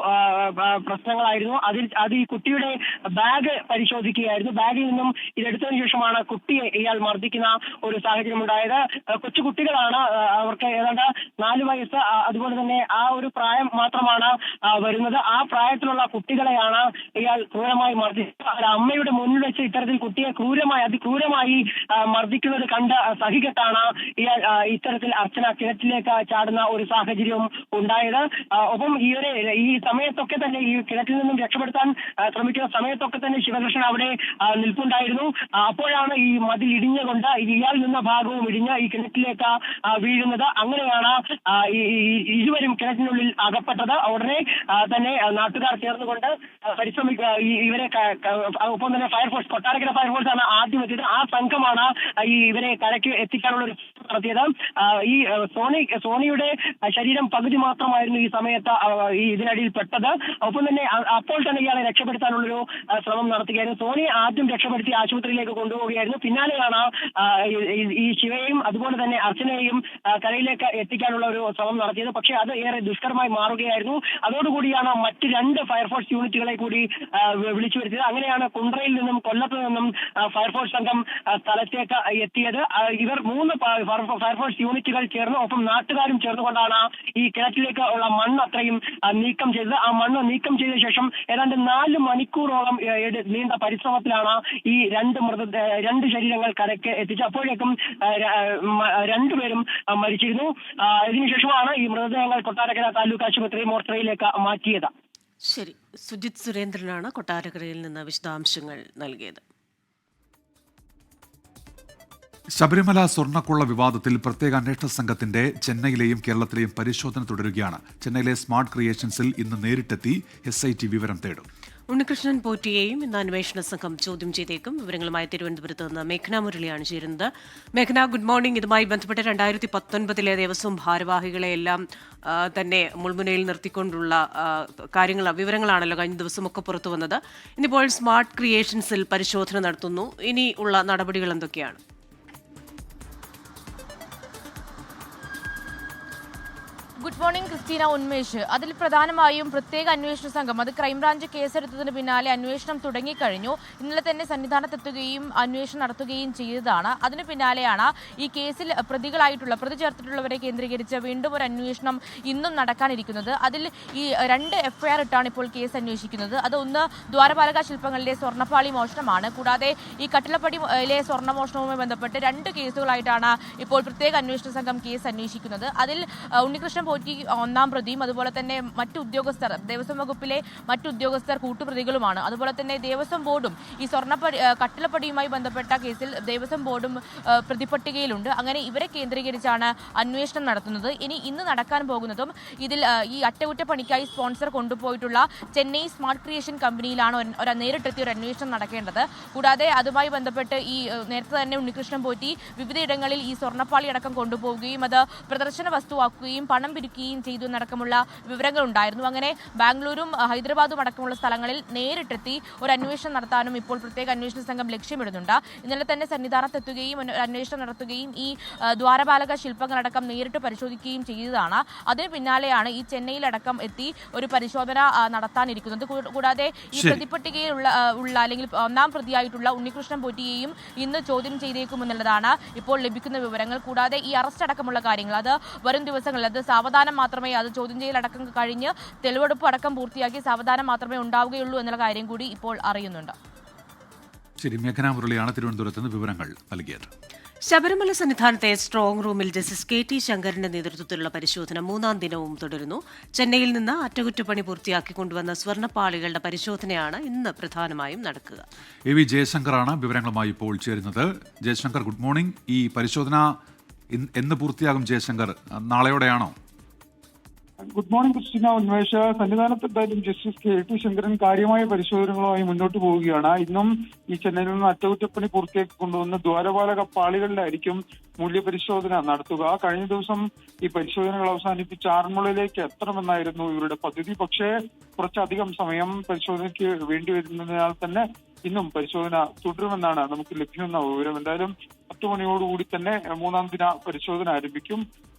പ്രശ്നങ്ങളായിരുന്നു. അത് ഈ കുട്ടിയുടെ ബാഗ് പരിശോധിക്കുകയായിരുന്നു. ബാഗിൽ നിന്നും ഇതെടുത്തതിനു ശേഷമാണ് കുട്ടിയെ ഇയാൾ മർദ്ദിക്കുന്ന ഒരു സാഹചര്യം ഉണ്ടായത്. കൊച്ചു കുട്ടികളാണ്, അവർക്ക് ഏതാണ്ട് 4 വയസ്സ്, അതുപോലെ തന്നെ ആ ഒരു പ്രായം മാത്രമാണ് വരുന്നത്. ആ പ്രായത്തിലുള്ള കുട്ടികളെയാണ് ഇയാൾ ക്രൂരമായി മർദ്ദിച്ചത്. അമ്മയുടെ മുന്നിൽ വെച്ച് ഇത്തരത്തിൽ കുട്ടിയെ അതിക്രൂരമായി മർദ്ദിക്കുന്നത് കണ്ട് സഹികെട്ടാണ് ഇത്തരത്തിൽ അർച്ചന കിണറ്റിലേക്ക് ചാടുന്ന ഒരു സാഹചര്യം ഉണ്ടായത്. ഒപ്പം ഈ സമയത്തൊക്കെ തന്നെ ഈ കിണറ്റിൽ നിന്നും രക്ഷപ്പെടുത്താൻ ശ്രമിക്കുന്ന സമയത്തൊക്കെ തന്നെ ശിവകൃഷ്ണൻ അവിടെ നിൽപ്പുണ്ടായിരുന്നു. അപ്പോഴാണ് ഈ മതിൽ ഇടിഞ്ഞുകൊണ്ട് ഇയാൾ നിന്ന ഭാഗവും ഇടിഞ്ഞ് ഈ കിണറ്റിലേക്ക് വീഴുന്നത്. അങ്ങനെയാണ് ഇരുവരും കിണറ്റിനുള്ളിൽ അകപ്പെട്ടത്. ഉടനെ തന്നെ നാട്ടുകാർ ചേർന്നുകൊണ്ട് ഇവരെ ഒപ്പം തന്നെ ഫയർഫോഴ്സ്, കൊട്ടാരക്കര ഫയർഫോഴ്സ് ആണ് ആദ്യം എത്തിയത്. ആ സംഘമാണ് ഇവരെ കരയ്ക്ക് എത്തിക്കാനുള്ള ഒരു നടത്തിയത്. ഈ സോണിയുടെ ശരീരം പകുതി മാത്രമായിരുന്നു ഈ സമയത്ത് ഇതിനടിയിൽ പെട്ടത്. ഒപ്പം തന്നെ അപ്പോൾ തന്നെ ഇയാളെ രക്ഷപ്പെടുത്താനുള്ളൊരു ശ്രമം നടത്തുകയായിരുന്നു. സോണിയെ ആദ്യം രക്ഷപ്പെടുത്തി ആശുപത്രിയിലേക്ക് കൊണ്ടുപോവുകയായിരുന്നു. പിന്നാലെയാണ് ഈ ശിവയെയും അതുപോലെ തന്നെ അർച്ചനയെയും കരയിലേക്ക് എത്തിക്കാനുള്ള ഒരു ശ്രമം നടത്തിയത്. പക്ഷേ അത് ഏറെ ദുഷ്കരമായി മാറുകയായിരുന്നു. അതോടുകൂടിയാണ് മറ്റ് 2 ഫയർഫോഴ്സ് യൂണിറ്റുകളെ കൂടി വിളിച്ചു വരുത്തിയത്. അങ്ങനെയാണ് കുണ്ട്രയിൽ നിന്നും കൊല്ലത്ത് നിന്നും ഫയർഫോഴ്സ് സംഘം സ്ഥലത്തേക്ക് എത്തിയത്. ഇവർ 3 ഫയർഫോഴ്സ് യൂണിറ്റുകൾ ചേർന്ന് ഒപ്പം നാട്ടുകാരും ചേർന്നുകൊണ്ടാണ് ഈ കിണറ്റിലേക്ക് ഉള്ള മണ്ണ് അത്രയും നീക്കം ചെയ്തത്. ആ മണ്ണ് നീക്കം ചെയ്ത ശേഷം ഏതാണ്ട് 4 മണിക്കൂറോളം നീണ്ട പരിശ്രമത്തിലാണ് ഈ 2 ശരീരങ്ങൾ കരയ്ക്ക് എത്തിച്ചത്. അപ്പോഴേക്കും 2 പേരും മരിച്ചിരുന്നു. ഇതിനുശേഷമാണ് ഈ മൃതദേഹങ്ങൾ കൊട്ടാരക്കര താലൂക്ക് ആശുപത്രി മോർച്ചറിയിലേക്ക് മാറ്റിയത്. ശരി, സുജിത് സുരേന്ദ്രനാണ് കൊട്ടാരക്കരയിൽ നിന്ന് വിശദാംശങ്ങൾ നൽകിയത്. ശബരിമല സ്വർണ്ണക്കൊള്ള വിവാദത്തിൽ പ്രത്യേക അന്വേഷണ സംഘത്തിന്റെ ചെന്നൈയിലെയും കേരളത്തിലെയും പരിശോധന തുടരുകയാണ്. ചെന്നൈയിലെ സ്മാർട്ട് ക്രിയേഷൻസിൽ ഇന്ന് നേരിട്ടെത്തി SIT വിവരം തേടും. ഉണ്ണികൃഷ്ണൻ പോറ്റിയെയും ഇന്ന് അന്വേഷണ സംഘം ചോദ്യം ചെയ്തേക്കും. വിവരങ്ങളുമായി തിരുവനന്തപുരത്ത് നിന്ന് മേഘന മുരളിയാണ് ചേരുന്നത്. മേഘന, ഗുഡ് മോർണിംഗ്. ഇതുമായി ബന്ധപ്പെട്ട് 2019 ദേവസ്വം ഭാരവാഹികളെയെല്ലാം തന്നെ മുൾമുനയിൽ നിർത്തിക്കൊണ്ടുള്ള വിവരങ്ങളാണല്ലോ കഴിഞ്ഞ ദിവസമൊക്കെ പുറത്തു വന്നത്. ഇന്നിപ്പോൾ സ്മാർട്ട് ക്രിയേഷൻസിൽ പരിശോധന നടത്തുന്നു. ഇനി ഉള്ള നടപടികൾ എന്തൊക്കെയാണ്? Good morning Christina, Unmesh. അതിൽ പ്രധാനമായും പ്രത്യേക അന്വേഷണ സംഘം അത് ക്രൈംബ്രാഞ്ച് കേസെടുത്തതിന് പിന്നാലെ അന്വേഷണം തുടങ്ങിക്കഴിഞ്ഞു. ഇന്നലെ തന്നെ സന്നിധാനത്തെത്തുകയും അന്വേഷണം നടത്തുകയും ചെയ്തതാണ്. അതിന് പിന്നാലെയാണ് ഈ കേസിൽ പ്രതി ചേർത്തിട്ടുള്ളവരെ കേന്ദ്രീകരിച്ച് വീണ്ടും ഒരു അന്വേഷണം ഇന്നും നടക്കാനിരിക്കുന്നത്. അതിൽ ഈ 2 FIR ഇട്ടാണ് ഇപ്പോൾ കേസ് അന്വേഷിക്കുന്നത്. അത് ഒന്ന് ദ്വാരപാലക ശില്പങ്ങളിലെ സ്വർണ്ണപ്പാളി മോഷണമാണ്. കൂടാതെ ഈ കട്ടിളപ്പടിയിലെ സ്വർണ്ണമോഷണവുമായി ബന്ധപ്പെട്ട് 2 കേസുകളായിട്ടാണ് ഇപ്പോൾ പ്രത്യേക അന്വേഷണ സംഘം കേസ് അന്വേഷിക്കുന്നത്. അതിൽ ഉണ്ണികൃഷ്ണൻ പോറ്റി 1-ാം പ്രതിയും അതുപോലെ തന്നെ മറ്റു ഉദ്യോഗസ്ഥർ, ദേവസ്വം വകുപ്പിലെ മറ്റു ഉദ്യോഗസ്ഥർ കൂട്ടുപ്രതികളുമാണ്. അതുപോലെ തന്നെ ദേവസ്വം ബോർഡും ഈ കട്ടിളപ്പടിയുമായി ബന്ധപ്പെട്ട കേസിൽ ദേവസ്വം ബോർഡും പ്രതിപട്ടികയിലുണ്ട്. അങ്ങനെ ഇവരെ കേന്ദ്രീകരിച്ചാണ് അന്വേഷണം നടത്തുന്നത്. ഇന്ന് നടക്കാൻ പോകുന്നതും ഇതിൽ ഈ അറ്റകുറ്റപ്പണിക്കായി സ്പോൺസർ കൊണ്ടുപോയിട്ടുള്ള ചെന്നൈ സ്മാർട്ട് ക്രിയേഷൻ കമ്പനിയിലാണ് നേരിട്ടെത്തിയ ഒരു അന്വേഷണം നടക്കേണ്ടത്. കൂടാതെ അതുമായി ബന്ധപ്പെട്ട് ഈ നേരത്തെ തന്നെ ഉണ്ണികൃഷ്ണൻ പോറ്റി വിവിധയിടങ്ങളിൽ ഈ സ്വർണ്ണപ്പാളി അടക്കം കൊണ്ടുപോവുകയും അത് പ്രദർശന വസ്തുവാക്കുകയും പണം പിരിക്കുകയും ചെയ്തു എന്നടക്കമുള്ള വിവരങ്ങൾ ഉണ്ടായിരുന്നു. അങ്ങനെ ബാംഗ്ലൂരും ഹൈദരാബാദും അടക്കമുള്ള സ്ഥലങ്ങളിൽ നേരിട്ടെത്തി ഒരു അന്വേഷണം നടത്താനും ഇപ്പോൾ പ്രത്യേക അന്വേഷണ സംഘം ലക്ഷ്യമിടുന്നുണ്ട്. ഇന്നലെ തന്നെ സന്നിധാനത്തെത്തുകയും അന്വേഷണം നടത്തുകയും ഈ ദ്വാരപാലക ശില്പങ്ങളടക്കം നേരിട്ട് പരിശോധിക്കുകയും ചെയ്തതാണ്. അതിന് പിന്നാലെയാണ് ഈ ചെന്നൈയിലടക്കം എത്തി ഒരു പരിശോധന നടത്താനിരിക്കുന്നത്. കൂടാതെ ഈ പ്രതിപട്ടികയിൽ ഉള്ള അല്ലെങ്കിൽ 1-ാം പ്രതിയായിട്ടുള്ള ഉണ്ണികൃഷ്ണൻ പോറ്റിയെയും ഇന്ന് ചോദ്യം ചെയ്തേക്കുമെന്നുള്ളതാണ് ഇപ്പോൾ ലഭിക്കുന്ന വിവരങ്ങൾ. കൂടാതെ ഈ അറസ്റ്റ് അടക്കമുള്ള കാര്യങ്ങൾ അത് വരും ദിവസങ്ങളിൽ അത് സാവധാനം മാത്രമേ അത് ചോദ്യം ചെയ്യലടക്കം കഴിഞ്ഞ് തെളിവെടുപ്പ് അടക്കം പൂർത്തിയാക്കി സാവധാനം മാത്രമേ ഉണ്ടാവുകയുള്ളൂ എന്നുള്ള കാര്യം കൂടി ഇപ്പോൾ അറിയുന്നുണ്ട്. ശരി, മേഘന മുരളിയാണ് തിരുവനന്തപുരത്ത് നിന്ന് വിവരങ്ങൾ നൽകിയത്. ശബരിമല സന്നിധാനത്തെ സ്ട്രോങ് റൂമിൽ ജസ്റ്റിസ് KT ശങ്കറിന്റെ നേതൃത്വത്തിലുള്ള പരിശോധന 3-ാം ദിനവും തുടരുന്നു. ചെന്നൈയിൽ നിന്ന് അറ്റകുറ്റപ്പണി പൂർത്തിയാക്കി കൊണ്ടുവന്ന സ്വർണ്ണപ്പാളികളുടെ പരിശോധനയാണ് ഇന്ന് പ്രധാനമായും നടക്കുക. AV ജയശങ്കറാണ് വിവരങ്ങളുമായി ഇപ്പോൾ ചേരുന്നത്. Jayashankar, good morning. ഈ പരിശോധന എന്ന് പൂർത്തിയാകും ജയശങ്കർ? നാളെയോടെയാണോ? Good morning Christina, Unmesh. സന്നിധാനത്ത് എന്തായാലും ജസ്റ്റിസ് KT ശങ്കരൻ കാര്യമായ പരിശോധനകളുമായി മുന്നോട്ട് പോവുകയാണ്. ഇന്നും ഈ ചെന്നൈയിൽ നിന്ന് അറ്റകുറ്റപ്പണി പൂർത്തിയാക്കി കൊണ്ടുവന്ന ദ്വാരപാലക പാളികളിലായിരിക്കും മൂല്യപരിശോധന നടത്തുക. കഴിഞ്ഞ ദിവസം ഈ പരിശോധനകൾ അവസാനിപ്പിച്ച് ആറന്മുളയിലേക്ക് എത്തണമെന്നായിരുന്നു ഇവരുടെ പദ്ധതി. പക്ഷേ കുറച്ചധികം സമയം പരിശോധനയ്ക്ക് വേണ്ടി വരുന്നതിനാൽ തന്നെ ഇന്നും പരിശോധന തുടരുമെന്നാണ് നമുക്ക് ലഭ്യമെന്ന വിവരം. എന്തായാലും 10 മണിയോടുകൂടി തന്നെ 3-ാം ദിന പരിശോധന ആരംഭിക്കും.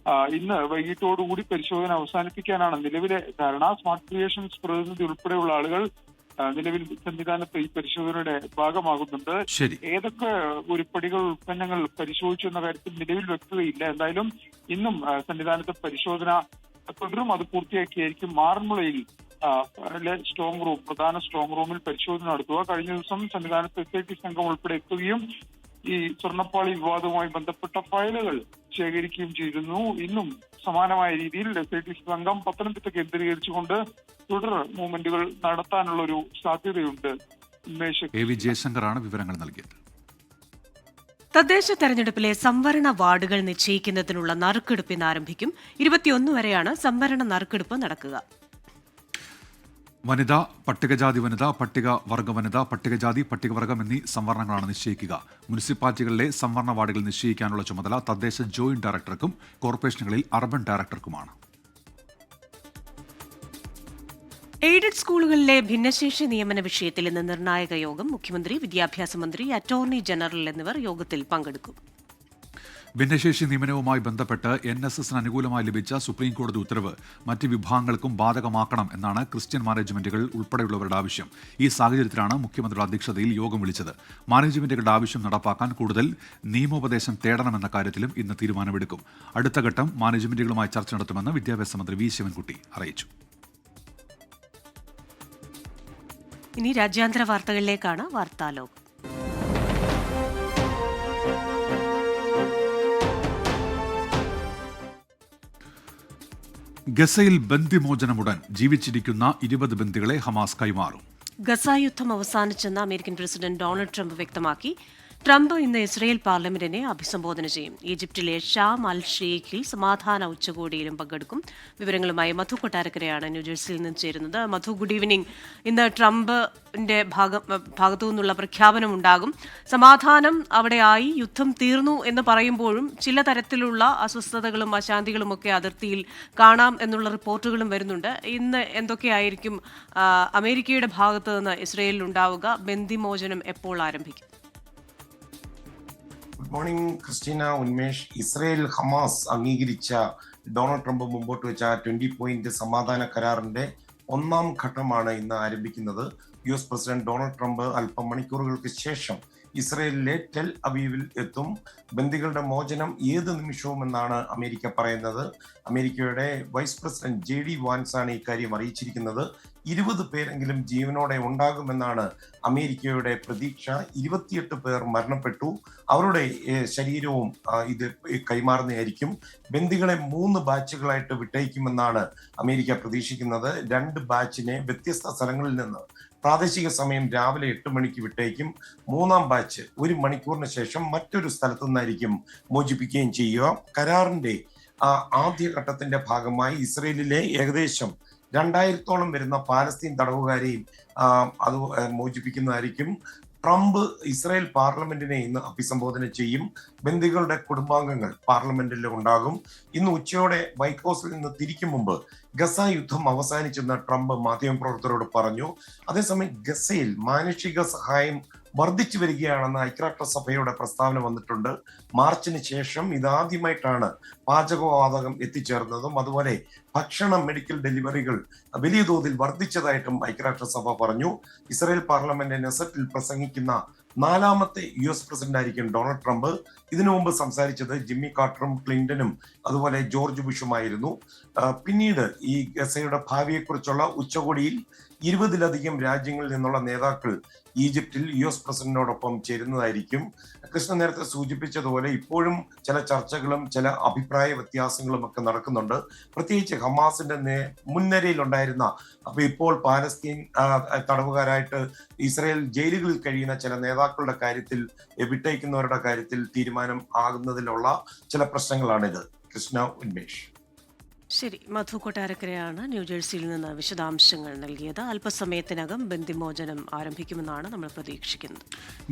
ഇന്ന് വൈകിട്ടോടുകൂടി പരിശോധന അവസാനിപ്പിക്കാനാണ് നിലവിലെ ധാരണ. സ്മാർട്ട് ക്രിയേഷൻസ് പ്രതിനിധി ഉൾപ്പെടെയുള്ള ആളുകൾ നിലവിൽ സന്നിധാനത്ത് ഈ പരിശോധനയുടെ ഭാഗമാകുന്നുണ്ട്. ഏതൊക്കെ ഉരുപ്പടികൾ, ഉൽപ്പന്നങ്ങൾ പരിശോധിച്ചു എന്ന കാര്യത്തിൽ നിലവിൽ വ്യക്തതയില്ല. എന്തായാലും ഇന്നും സന്നിധാനത്ത് പരിശോധന തുടരും. അത് പൂർത്തിയാക്കിയായിരിക്കും ആറന്മുളയിൽ സ്ട്രോങ് റൂം, പ്രധാന സ്ട്രോങ് റൂമിൽ പരിശോധന നടത്തുക. കഴിഞ്ഞ ദിവസം സന്നിധാനത്ത് SIT സംഘം ഉൾപ്പെടെ എത്തുകയും ഈ സ്വർണ്ണപ്പാളി വിവാദവുമായി ബന്ധപ്പെട്ട ഫയലുകൾ ശേഖരിക്കുകയും ചെയ്തിരുന്നു. ഇന്നും സമാനമായ രീതിയിൽ SIT സംഘം പത്തനംതിട്ട കേന്ദ്രീകരിച്ചുകൊണ്ട് തുടർ മൂവ്മെന്റുകൾ നടത്താനുള്ള ഒരു സാധ്യതയുണ്ട്. AV ജയശങ്കറാണ് വിവരങ്ങൾ നൽകിയത്. തദ്ദേശ തെരഞ്ഞെടുപ്പിലെ സംവരണ വാർഡുകൾ നിശ്ചയിക്കുന്നതിനുള്ള നറുക്കെടുപ്പ് ഇന്ന് ആരംഭിക്കും. 21 വരെയാണ് സംവരണ നറുക്കെടുപ്പ് നടക്കുക. വനിത, പട്ടികജാതി വനിത, പട്ടികവർഗ വനിത, പട്ടികജാതി, പട്ടികവർഗം എന്നീ സംവരണങ്ങളാണ് നിശ്ചയിക്കുക. മുനിസിപ്പാലിറ്റികളിലെ സംവരണ വാർഡുകൾ നിശ്ചയിക്കാനുള്ള ചുമതല തദ്ദേശ ജോയിന്റ് ഡയറക്ടർക്കും കോർപ്പറേഷനുകളിൽ അർബൻ ഡയറക്ടർക്കുമാണ്. എയ്ഡഡ് സ്കൂളുകളിലെ ഭിന്നശേഷി നിയമന വിഷയത്തിൽ ഇന്ന് നിർണായക യോഗം. മുഖ്യമന്ത്രി, വിദ്യാഭ്യാസ മന്ത്രി, അറ്റോർണി ജനറൽ എന്നിവർ യോഗത്തിൽ പങ്കെടുക്കും. ഭിന്നശേഷി നിയമനവുമായി ബന്ധപ്പെട്ട് NSSന് അനുകൂലമായി ലഭിച്ച സുപ്രീംകോടതി ഉത്തരവ് മറ്റ് വിഭാഗങ്ങൾക്കും ബാധകമാക്കണം എന്നാണ് ക്രിസ്ത്യൻ മാനേജ്മെന്റുകൾ ഉൾപ്പെടെയുള്ളവരുടെ ആവശ്യം. ഈ സാഹചര്യത്തിലാണ് മുഖ്യമന്ത്രിയുടെ അധ്യക്ഷതയിൽ യോഗം വിളിച്ചത്. മാനേജ്മെന്റുകളുടെ ആവശ്യം നടപ്പാക്കാൻ കൂടുതൽ നിയമോപദേശം തേടണമെന്ന കാര്യത്തിലും ഇന്ന് തീരുമാനമെടുക്കും. അടുത്ത ഘട്ടം മാനേജ്മെന്റുകളുമായി ചർച്ച നടത്തുമെന്ന് വിദ്യാഭ്യാസ മന്ത്രി V ശിവൻകുട്ടി അറിയിച്ചു. ഇനി രാജ്യാന്തര വാർത്തകളിലേക്കാണ്. വാർത്താലോകം. ഗസയിൽ ബന്ദിമോചനമുടൻ ജീവിച്ചിരിക്കുന്ന 20 ബന്ദികളെ ഹമാസ് കൈമാറും. ഗസ യുദ്ധം അവസാനിച്ചെന്ന് അമേരിക്കൻ പ്രസിഡന്റ് ഡൊണാൾഡ് ട്രംപ് വ്യക്തമാക്കി. ട്രംപ് ഇന്ന് ഇസ്രയേൽ പാർലമെന്റിനെ അഭിസംബോധന ചെയ്യും. ഈജിപ്തിലെ ഷാം അൽ ഷെയ്ഖിൽ സമാധാന ഉച്ചകോടിയിലും പങ്കെടുക്കും. വിവരങ്ങളുമായി മധു കൊട്ടാരക്കരയാണ് ന്യൂജേഴ്സിയിൽ നിന്ന് ചേരുന്നത്. മധു, ഗുഡ് ഈവനിംഗ്. ഇന്ന് ട്രംപിന്റെ ഭാഗത്തു നിന്നുള്ള പ്രഖ്യാപനം ഉണ്ടാകും. സമാധാനം അവിടെയായി, യുദ്ധം തീർന്നു എന്ന് പറയുമ്പോഴും ചില തരത്തിലുള്ള അസ്വസ്ഥതകളും അശാന്തികളും ഒക്കെ അതിർത്തിയിൽ കാണാം എന്നുള്ള റിപ്പോർട്ടുകളും വരുന്നുണ്ട്. ഇന്ന് എന്തൊക്കെയായിരിക്കും അമേരിക്കയുടെ ഭാഗത്തു നിന്ന് ഇസ്രയേലിൽ ഉണ്ടാവുക? ബന്ദിമോചനം എപ്പോൾ ആരംഭിക്കും? Good morning Christina, Unmesh. Israel Hamas അംഗീകരിച്ച ഡൊണാൾഡ് ട്രംപ് മുമ്പോട്ട് വെച്ച 20 പോയിന്റ് സമാധാന കരാറിന്റെ 1ാം ഘട്ടമാണ് ഇന്ന് ആരംഭിക്കുന്നത്. US പ്രസിഡന്റ് ഡൊണാൾഡ് ട്രംപ് അല്പം മണിക്കൂറുകൾക്ക് ശേഷം ഇസ്രയേലിലെ ടെൽ അവീവിൽ എത്തും. ബന്ദികളുടെ മോചനം ഏത് നിമിഷവും എന്നാണ് അമേരിക്ക പറയുന്നത്. അമേരിക്കയുടെ വൈസ് പ്രസിഡന്റ് JD വാൻസ് ആണ് ഇക്കാര്യം അറിയിച്ചിരിക്കുന്നത്. 20 പേരെങ്കിലും ജീവനോടെ ഉണ്ടാകുമെന്നാണ് അമേരിക്കയുടെ പ്രതീക്ഷ. 28 പേർ മരണപ്പെട്ടു. അവരുടെ ശരീരവും ഇത് കൈമാറുന്നതായിരിക്കും. ബന്ദികളെ 3 ബാച്ചുകളായിട്ട് വിട്ടയക്കുമെന്നാണ് അമേരിക്ക പ്രതീക്ഷിക്കുന്നത്. 2 ബാച്ചിനെ വ്യത്യസ്ത സ്ഥലങ്ങളിൽ നിന്ന് പ്രാദേശിക സമയം രാവിലെ 8 മണിക്ക് വിട്ടയക്കും. 3ാം ബാച്ച് 1 മണിക്കൂറിന് ശേഷം മറ്റൊരു സ്ഥലത്തു നിന്നായിരിക്കും മോചിപ്പിക്കുകയും ചെയ്യുക. കരാറിന്റെ ആദ്യഘട്ടത്തിന്റെ ഭാഗമായി ഇസ്രയേലിലെ ഏകദേശം 2000-ഓളം വരുന്ന പാലസ്തീൻ തടവുകാരെയും അത് മോചിപ്പിക്കുന്നതായിരിക്കും. ട്രംപ് ഇസ്രായേൽ പാർലമെന്റിനെ ഇന്ന് അഭിസംബോധന ചെയ്യും. ബന്ദികളുടെ കുടുംബാംഗങ്ങൾ പാർലമെന്റിൽ ഉണ്ടാകും. ഇന്ന് ഉച്ചയോടെ വൈറ്റ് ഹൗസിൽ നിന്ന് തിരിക്കും മുമ്പ് ഗസ യുദ്ധം അവസാനിച്ചെന്ന് ട്രംപ് മാധ്യമപ്രവർത്തകരോട് പറഞ്ഞു. അതേസമയം ഗസയിൽ മാനുഷിക സഹായം വർദ്ധിച്ചു വരികയാണെന്ന് ഐക്യരാഷ്ട്രസഭയുടെ പ്രസ്താവന വന്നിട്ടുണ്ട്. മാർച്ചിന് ശേഷം ഇതാദ്യമായിട്ടാണ് പാചകവാതകം എത്തിച്ചേർന്നതും അതുപോലെ ഭക്ഷണ മെഡിക്കൽ ഡെലിവറികൾ വലിയ തോതിൽ വർദ്ധിച്ചതായിട്ടും ഐക്യരാഷ്ട്രസഭ പറഞ്ഞു. ഇസ്രായേൽ പാർലമെന്റ് നെസറ്റിൽ പ്രസംഗിക്കുന്ന 4ാമത്തെ US പ്രസിഡന്റ് ആയിരിക്കും ഡൊണാൾഡ് ട്രംപ്. ഇതിനു മുമ്പ് സംസാരിച്ചത് ജിമ്മി കാർട്ടറും ക്ലിന്റണും അതുപോലെ ജോർജ് ബുഷുമായിരുന്നു. പിന്നീട് ഈ ഗസയുടെ ഭാവിയെക്കുറിച്ചുള്ള ഉച്ചകോടിയിൽ 20-ലധികം രാജ്യങ്ങളിൽ നിന്നുള്ള നേതാക്കൾ ഈജിപ്തിൽ US പ്രസിഡന്റിനോടൊപ്പം ചേരുന്നതായിരിക്കും. കൃഷ്ണ നേരത്തെ സൂചിപ്പിച്ചതുപോലെ ഇപ്പോഴും ചില ചർച്ചകളും ചില അഭിപ്രായ വ്യത്യാസങ്ങളും ഒക്കെ നടക്കുന്നുണ്ട്. പ്രത്യേകിച്ച് ഹമാസിന്റെ മുൻനിരയിലുണ്ടായിരുന്ന ഇപ്പോൾ പാലസ്തീൻ തടവുകാരായിട്ട് ഇസ്രായേൽ ജയിലുകളിൽ കഴിയുന്ന ചില നേതാക്കളുടെ കാര്യത്തിൽ, വിട്ടയക്കുന്നവരുടെ കാര്യത്തിൽ തീരുമാനം ആകുന്നതിലുള്ള ചില പ്രശ്നങ്ങളാണിത്. കൃഷ്ണ, ഉന്മേഷ്. ശരി, മധു കൊട്ടാരക്കരയാണ് ന്യൂജേഴ്സിയിൽ നിന്ന് വിശദാംശങ്ങൾ നൽകിയത്. അല്പസമയത്തിനകം ബന്ദിമോചനം ആരംഭിക്കുമെന്നാണ് നമ്മൾ പ്രതീക്ഷിക്കുന്നത്.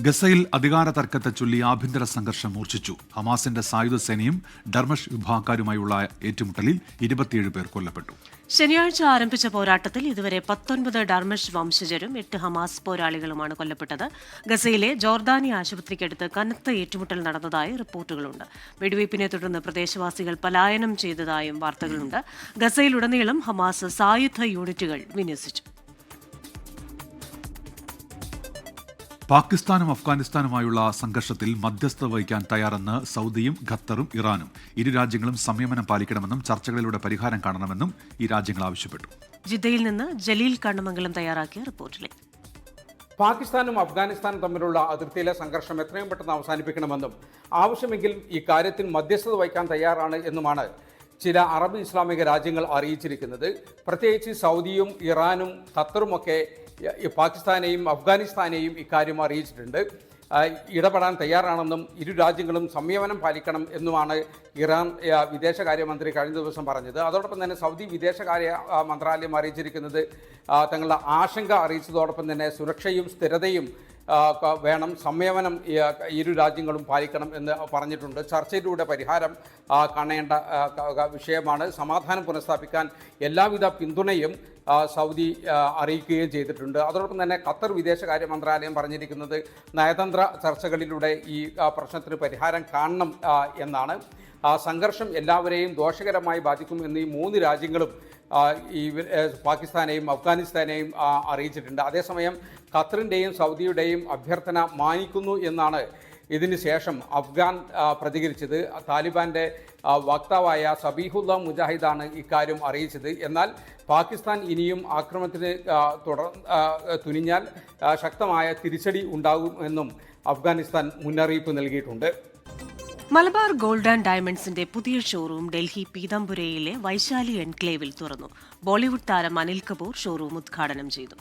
ഗസയിൽ അധികാര തർക്കത്തെ ചൊല്ലി ആഭ്യന്തര സംഘർഷം മൂർച്ഛിച്ചു. ഹമാസിന്റെ സായുധ സേനയും ഡർമഷ് വിഭാഗക്കാരുമായുള്ള ഏറ്റുമുട്ടലിൽ 27 പേർ കൊല്ലപ്പെട്ടു. ശനിയാഴ്ച ആരംഭിച്ച പോരാട്ടത്തിൽ ഇതുവരെ 19 ഡർമഷ് വംശജരും 8 ഹമാസ് പോരാളികളുമാണ് കൊല്ലപ്പെട്ടത്. ഗസയിലെ ജോർദാനി ആശുപത്രിക്കടുത്ത് കനത്ത ഏറ്റുമുട്ടൽ നടന്നതായി റിപ്പോർട്ടുകളുണ്ട്. വെടിവയ്പ്പിനെ തുടർന്ന് പ്രദേശവാസികൾ പലായനം ചെയ്തതായും വാർത്തകളുണ്ട്. ഗസയിലുടനീളം ഹമാസ് സായുധ യൂണിറ്റുകൾ വിന്യസിച്ചു. പാകിസ്ഥാനും അഫ്ഗാനിസ്ഥാനുമായുള്ള സംഘർഷത്തിൽ മധ്യസ്ഥത വഹിക്കാൻ തയ്യാറെന്ന് സൗദിയും ഖത്തറും ഇറാനും. ഇരു രാജ്യങ്ങളും സംയമനം പാലിക്കണമെന്നും ചർച്ചകളിലൂടെ പരിഹാരം കാണണമെന്നും ഈ രാജ്യങ്ങൾ ആവശ്യപ്പെട്ടു. ജിദ്ദയിൽ നിന്ന് ജലീൽ കണ്ണമംഗലം തയ്യാറാക്കിയ റിപ്പോർട്ടിലേക്ക്. പാകിസ്ഥാനും അഫ്ഗാനിസ്ഥാനും തമ്മിലുള്ള അതിർത്തിയിലെ സംഘർഷം എത്രയും പെട്ടെന്ന് അവസാനിപ്പിക്കണമെന്നും ആവശ്യമെങ്കിൽ ഈ കാര്യത്തിൽ മധ്യസ്ഥത വഹിക്കാൻ തയ്യാറാണ് എന്നുമാണ് ചില അറബ് ഇസ്ലാമിക രാജ്യങ്ങൾ അറിയിച്ചിരിക്കുന്നത്. പ്രത്യേകിച്ച് സൗദിയും ഇറാനും ഖത്തറുമൊക്കെ പാകിസ്ഥാനെയും അഫ്ഗാനിസ്ഥാനെയും ഇക്കാര്യം അറിയിച്ചിട്ടുണ്ട്. ഇടപെടാൻ തയ്യാറാണെന്നും ഇരു രാജ്യങ്ങളും സംയമനം പാലിക്കണം എന്നുമാണ് ഇറാൻ വിദേശകാര്യമന്ത്രി കഴിഞ്ഞ ദിവസം പറഞ്ഞത്. അതോടൊപ്പം തന്നെ സൗദി വിദേശകാര്യ മന്ത്രാലയം അറിയിച്ചിരിക്കുന്നത് തങ്ങളുടെ ആശങ്ക അറിയിച്ചതോടൊപ്പം തന്നെ സുരക്ഷയും സ്ഥിരതയും വേണം, സംയമനം ഇരു രാജ്യങ്ങളും പാലിക്കണം എന്ന് പറഞ്ഞിട്ടുണ്ട്. ചർച്ചയിലൂടെ പരിഹാരം കാണേണ്ട വിഷയമാണ്. സമാധാനം പുനഃസ്ഥാപിക്കാൻ എല്ലാവിധ പിന്തുണയും സൗദി അറിയിക്കുകയും ചെയ്തിട്ടുണ്ട്. അതോടൊപ്പം തന്നെ ഖത്തർ വിദേശകാര്യ മന്ത്രാലയം പറഞ്ഞിരിക്കുന്നത് നയതന്ത്ര ചർച്ചകളിലൂടെ ഈ പ്രശ്നത്തിന് പരിഹാരം കാണണം എന്നാണ്. സംഘർഷം എല്ലാവരെയും ദോഷകരമായി ബാധിക്കും എന്ന് ഈ 3 രാജ്യങ്ങളും ഈ പാകിസ്ഥാനെയും അഫ്ഗാനിസ്ഥാനെയും അറിയിച്ചിട്ടുണ്ട്. അതേസമയം ഖത്തറിൻ്റെയും സൗദിയുടെയും അഭ്യർത്ഥന മാനിക്കുന്നു എന്നാണ് ഇതിന് ശേഷം അഫ്ഗാൻ പ്രതികരിച്ചത്. താലിബാൻ്റെ വക്താവായ സബീഹുല്ല മുജാഹിദാണ് ഇക്കാര്യം അറിയിച്ചത്. എന്നാൽ പാകിസ്ഥാൻ ഇനിയും ആക്രമണത്തിന് തുനിഞ്ഞാൽ ശക്തമായ തിരിച്ചടി ഉണ്ടാകുമെന്നും അഫ്ഗാനിസ്ഥാൻ മുന്നറിയിപ്പ് നൽകിയിട്ടുണ്ട്. മലബാർ ഗോൾഡ് ആൻഡ് ഡയമണ്ട്സിന്റെ പുതിയ ഷോറൂം ഡൽഹി പീതാംബുരയിലെ വൈശാലി എൻക്ലേവിൽ തുറന്നു. ബോളിവുഡ് താരം അനിൽ കപൂർ ഷോറൂം ഉദ്ഘാടനം ചെയ്തു.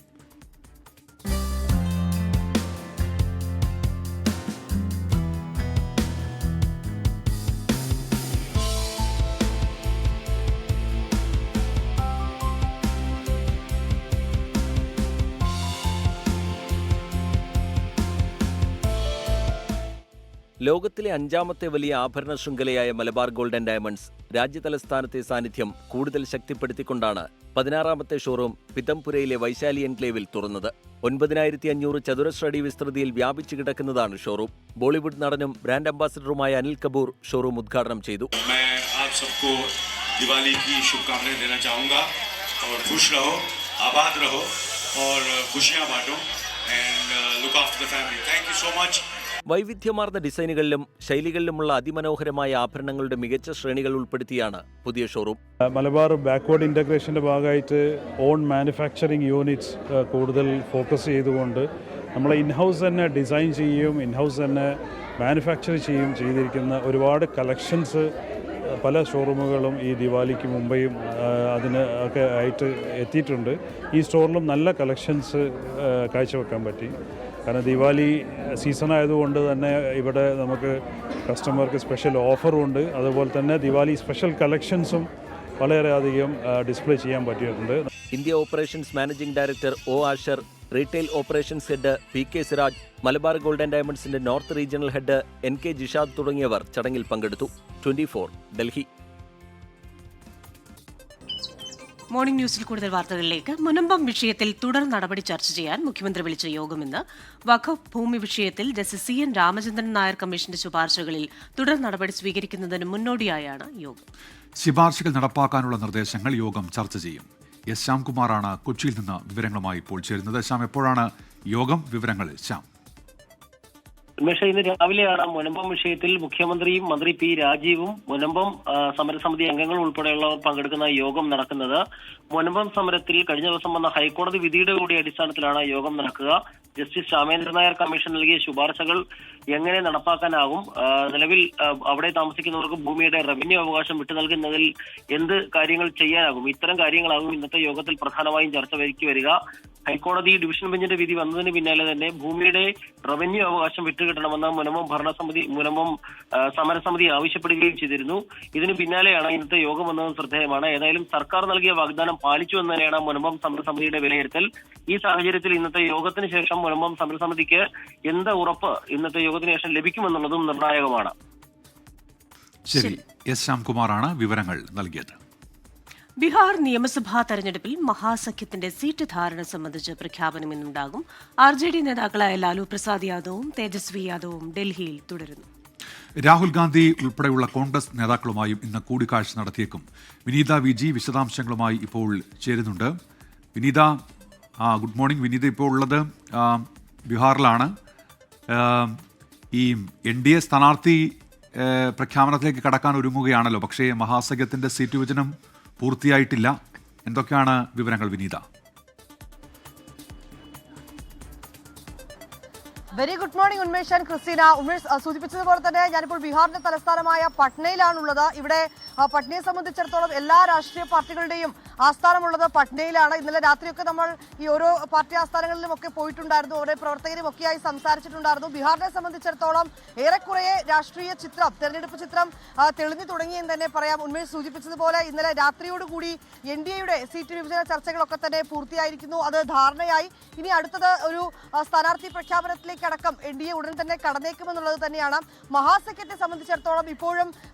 ലോകത്തിലെ 5ാമത്തെ വലിയ ആഭരണ ശൃംഖലയായ മലബാർ ഗോൾഡ് ആൻഡ് ഡയമണ്ട്സ് രാജ്യതലസ്ഥാനത്തെ സാന്നിധ്യം കൂടുതൽ ശക്തിപ്പെടുത്തിക്കൊണ്ടാണ് 16ാമത്തെ ഷോറൂം പിതംപുരയിലെ വൈശാലി എൻക്ലേവിൽ തുറന്നത്. 9500 ചതുരശ്ര അടി വിസ്തൃതിയിൽ വ്യാപിച്ചു കിടക്കുന്നതാണ് ഷോറൂം. ബോളിവുഡ് നടനും ബ്രാൻഡ് അംബാസിഡറുമായ അനിൽ കപൂർ ഷോറൂം ഉദ്ഘാടനം ചെയ്തു. दिवाली की शुभकामनाएं देना चाहूँगा और खुश रहो, आबाद रहो और खुशियाँ बांटो and look after the family. Thank you so much. വൈവിധ്യമാർന്ന ഡിസൈനുകളിലും ശൈലികളിലുമുള്ള അതിമനോഹരമായ ആഭരണങ്ങളുടെ മികച്ച ശ്രേണികൾ ഉൾപ്പെടുത്തിയാണ് പുതിയ ഷോറൂം. മലബാർ ബാക്ക്വേർഡ് ഇൻ്റഗ്രേഷൻ്റെ ഭാഗമായിട്ട് ഓൺ മാനുഫാക്ചറിങ് യൂണിറ്റ്സ് കൂടുതൽ ഫോക്കസ് ചെയ്തുകൊണ്ട് നമ്മളെ ഇൻഹൗസ് തന്നെ ഡിസൈൻ ചെയ്യുകയും ഇൻഹൗസ് തന്നെ മാനുഫാക്ചർ ചെയ്യുകയും ചെയ്തിരിക്കുന്ന ഒരുപാട് കളക്ഷൻസ് പല ഷോറൂമുകളും ഈ ദിവാലിക്ക് മുമ്പേയും അതിന് ഒക്കെ ആയിട്ട് എത്തിയിട്ടുണ്ട്. ഈ സ്റ്റോറിലും നല്ല കളക്ഷൻസ് കാഴ്ചവെക്കാൻ പറ്റി. കാരണം ദിവാലി സീസൺ ആയതുകൊണ്ട് തന്നെ ഇവിടെ നമുക്ക് കസ്റ്റമർക്ക് സ്പെഷ്യൽ ഓഫറും ഉണ്ട്. അതുപോലെ തന്നെ ദിവാലി സ്പെഷ്യൽ കളക്ഷൻസും വളരെയധികം ഡിസ്പ്ലേ ചെയ്യാൻ പറ്റിയിട്ടുണ്ട്. India operations managing director O Asher, retail operations head PK Siraj, Malabar gold and ഡയമണ്ട്സിന്റെ north regional head NK Jishad തുടങ്ങിയവർ ചടങ്ങിൽ പങ്കെടുത്തു. 24 ഡൽഹി. മോർണിംഗ് ന്യൂസിൽ കൂടുതൽ വാർത്തകളിലേക്ക്. മുനമ്പം വിഷയത്തിൽ തുടർ നടപടി ചർച്ച ചെയ്യാൻ മുഖ്യമന്ത്രി വിളിച്ച യോഗമിന്ന്. വഖഫ് ഭൂമി വിഷയത്തിൽ ജസ്റ്റിസ് CN രാമചന്ദ്രൻ നായർ കമ്മീഷന്റെ ശുപാർശകളിൽ തുടർ നടപടി സ്വീകരിക്കുന്നതിന് മുന്നോടിയായാണ് യോഗം. ശുപാർശകൾ നടപ്പാക്കാനുള്ള നിർദ്ദേശങ്ങൾ യോഗം ചർച്ച ചെയ്യും. S. ശ്യാംകുമാറാണ് കൊച്ചിയിൽ നിന്ന് വിവരങ്ങളുമായി ഇപ്പോൾ ചേരുന്നത്. ശ്യാം, എപ്പോഴാണ് യോഗം? വിവരങ്ങൾ ശ്യാം. ഇന്ന് രാവിലെയാണ് മുനമ്പം വിഷയത്തിൽ മുഖ്യമന്ത്രിയും മന്ത്രി P. രാജീവും മുനമ്പം സമരസമിതി അംഗങ്ങൾ ഉൾപ്പെടെയുള്ളവർ പങ്കെടുക്കുന്ന യോഗം നടക്കുന്നത്. മുനമ്പം സമരത്തിൽ കഴിഞ്ഞ ദിവസം വന്ന ഹൈക്കോടതി വിധിയുടെ കൂടി അടിസ്ഥാനത്തിലാണ് യോഗം നടക്കുക. ജസ്റ്റിസ് രാമേന്ദ്രൻ നായർ കമ്മീഷൻ നൽകിയ ശുപാർശകൾ എങ്ങനെ നടപ്പാക്കാനാകും, നിലവിൽ അവിടെ താമസിക്കുന്നവർക്ക് ഭൂമിയുടെ റവന്യൂ അവകാശം വിട്ടു നൽകുന്നതിൽ എന്ത് കാര്യങ്ങൾ ചെയ്യാനാകും, ഇത്തരം കാര്യങ്ങളാകും ഇന്നത്തെ യോഗത്തിൽ പ്രധാനമായും ചർച്ച വരിക. ഹൈക്കോടതി ഡിവിഷൻ ബെഞ്ചിന്റെ വിധി വന്നതിന് പിന്നാലെ തന്നെ ഭൂമിയുടെ റവന്യൂ അവകാശം വിട്ടുകിട്ടണമെന്ന് മുനമ്പം സമരസമിതി ആവശ്യപ്പെടുകയും ചെയ്തിരുന്നു. ഇതിന് പിന്നാലെയാണ് ഇന്നത്തെ യോഗം വന്നതും ശ്രദ്ധേയമാണ്. ഏതായാലും സർക്കാർ നൽകിയ വാഗ്ദാനം പാലിച്ചു എന്ന് തന്നെയാണ് മുനമ്പം സമരസമിതിയുടെ വിലയിരുത്തൽ. ഈ സാഹചര്യത്തിൽ ഇന്നത്തെ യോഗത്തിന് ശേഷം മുനമ്പം സമരസമിതിക്ക് എന്ത് ഉറപ്പ് ഇന്നത്തെ യോഗത്തിന് ശേഷം ലഭിക്കുമെന്നുള്ളതും നിർണായകമാണ്. ശരി, S. ശ്യാംകുമാറാണ് വിവരങ്ങൾ നൽകിയത്. ബീഹാർ നിയമസഭാ തെരഞ്ഞെടുപ്പിൽ മഹാസഖ്യത്തിന്റെ സീറ്റ് ധാരണ സംബന്ധിച്ച് പ്രഖ്യാപനം ഇന്നുണ്ടാകും. RJD നേതാക്കളായ ലാലു പ്രസാദ് യാദവും തേജസ്വി യാദവും ഡൽഹിയിൽ തുടരുന്നു. രാഹുൽ ഗാന്ധി ഉൾപ്പെടെയുള്ള കോൺഗ്രസ് നേതാക്കളുമായും ഇന്ന് കൂടിക്കാഴ്ച നടത്തിയേക്കും. വിനീത VG വിശദാംശങ്ങളുമായി ഇപ്പോൾ ചേരുന്നുണ്ട്. വിനീത, ഗുഡ് മോർണിംഗ്. വിനീത ഇപ്പോൾ ഉള്ളത് ബീഹാറിലാണ്. ഈ NDA സ്ഥാനാർത്ഥി പ്രഖ്യാപനത്തിലേക്ക് കടക്കാൻ ഒരുങ്ങുകയാണല്ലോ. പക്ഷേ മഹാസഖ്യത്തിന്റെ സീറ്റ് വിഭജനം പൂർത്തിയായിട്ടില്ല. എന്തൊക്കെയാണ് വിവരങ്ങൾ വിനീത? Very good morning Unmesh and Christina. Unmesh സൂചിപ്പിച്ചതുപോലെ തന്നെ ഞാനിപ്പോൾ ബീഹാറിന്റെ തലസ്ഥാനമായ പട്നയിലാണുള്ളത്. ഇവിടെ പട്നയെ സംബന്ധിച്ചിടത്തോളം എല്ലാ രാഷ്ട്രീയ പാർട്ടികളുടെയും ആസ്ഥാനമുള്ളത് പട്നയിലാണ്. ഇന്നലെ രാത്രിയൊക്കെ നമ്മൾ ഈ ഓരോ പാർട്ടി ആസ്ഥാനങ്ങളിലും ഒക്കെ പോയിട്ടുണ്ടായിരുന്നു, ഓരോ പ്രവർത്തകരും ഒക്കെയായി സംസാരിച്ചിട്ടുണ്ടായിരുന്നു. ബീഹാറിനെ സംബന്ധിച്ചിടത്തോളം ഏറെക്കുറെ രാഷ്ട്രീയ ചിത്രം, തെരഞ്ഞെടുപ്പ് ചിത്രം തെളിഞ്ഞു തുടങ്ങിയെന്ന് തന്നെ പറയാം. ഉന്മേഷ് സൂചിപ്പിച്ചതുപോലെ ഇന്നലെ രാത്രിയോടുകൂടി NDAയുടെ സീറ്റ് വിഭജന ചർച്ചകളൊക്കെ തന്നെ പൂർത്തിയായിരിക്കുന്നു. അത് ധാരണയായി. ഇനി അടുത്തത് ഒരു സ്ഥാനാർത്ഥി പ്രഖ്യാപനത്തിലേക്ക് അടക്കം NDA ഉടൻ തന്നെ കടന്നേക്കുമെന്നുള്ളത് തന്നെയാണ്. മഹാസഖ്യത്തെ സംബന്ധിച്ചിടത്തോളം ഇപ്പോഴും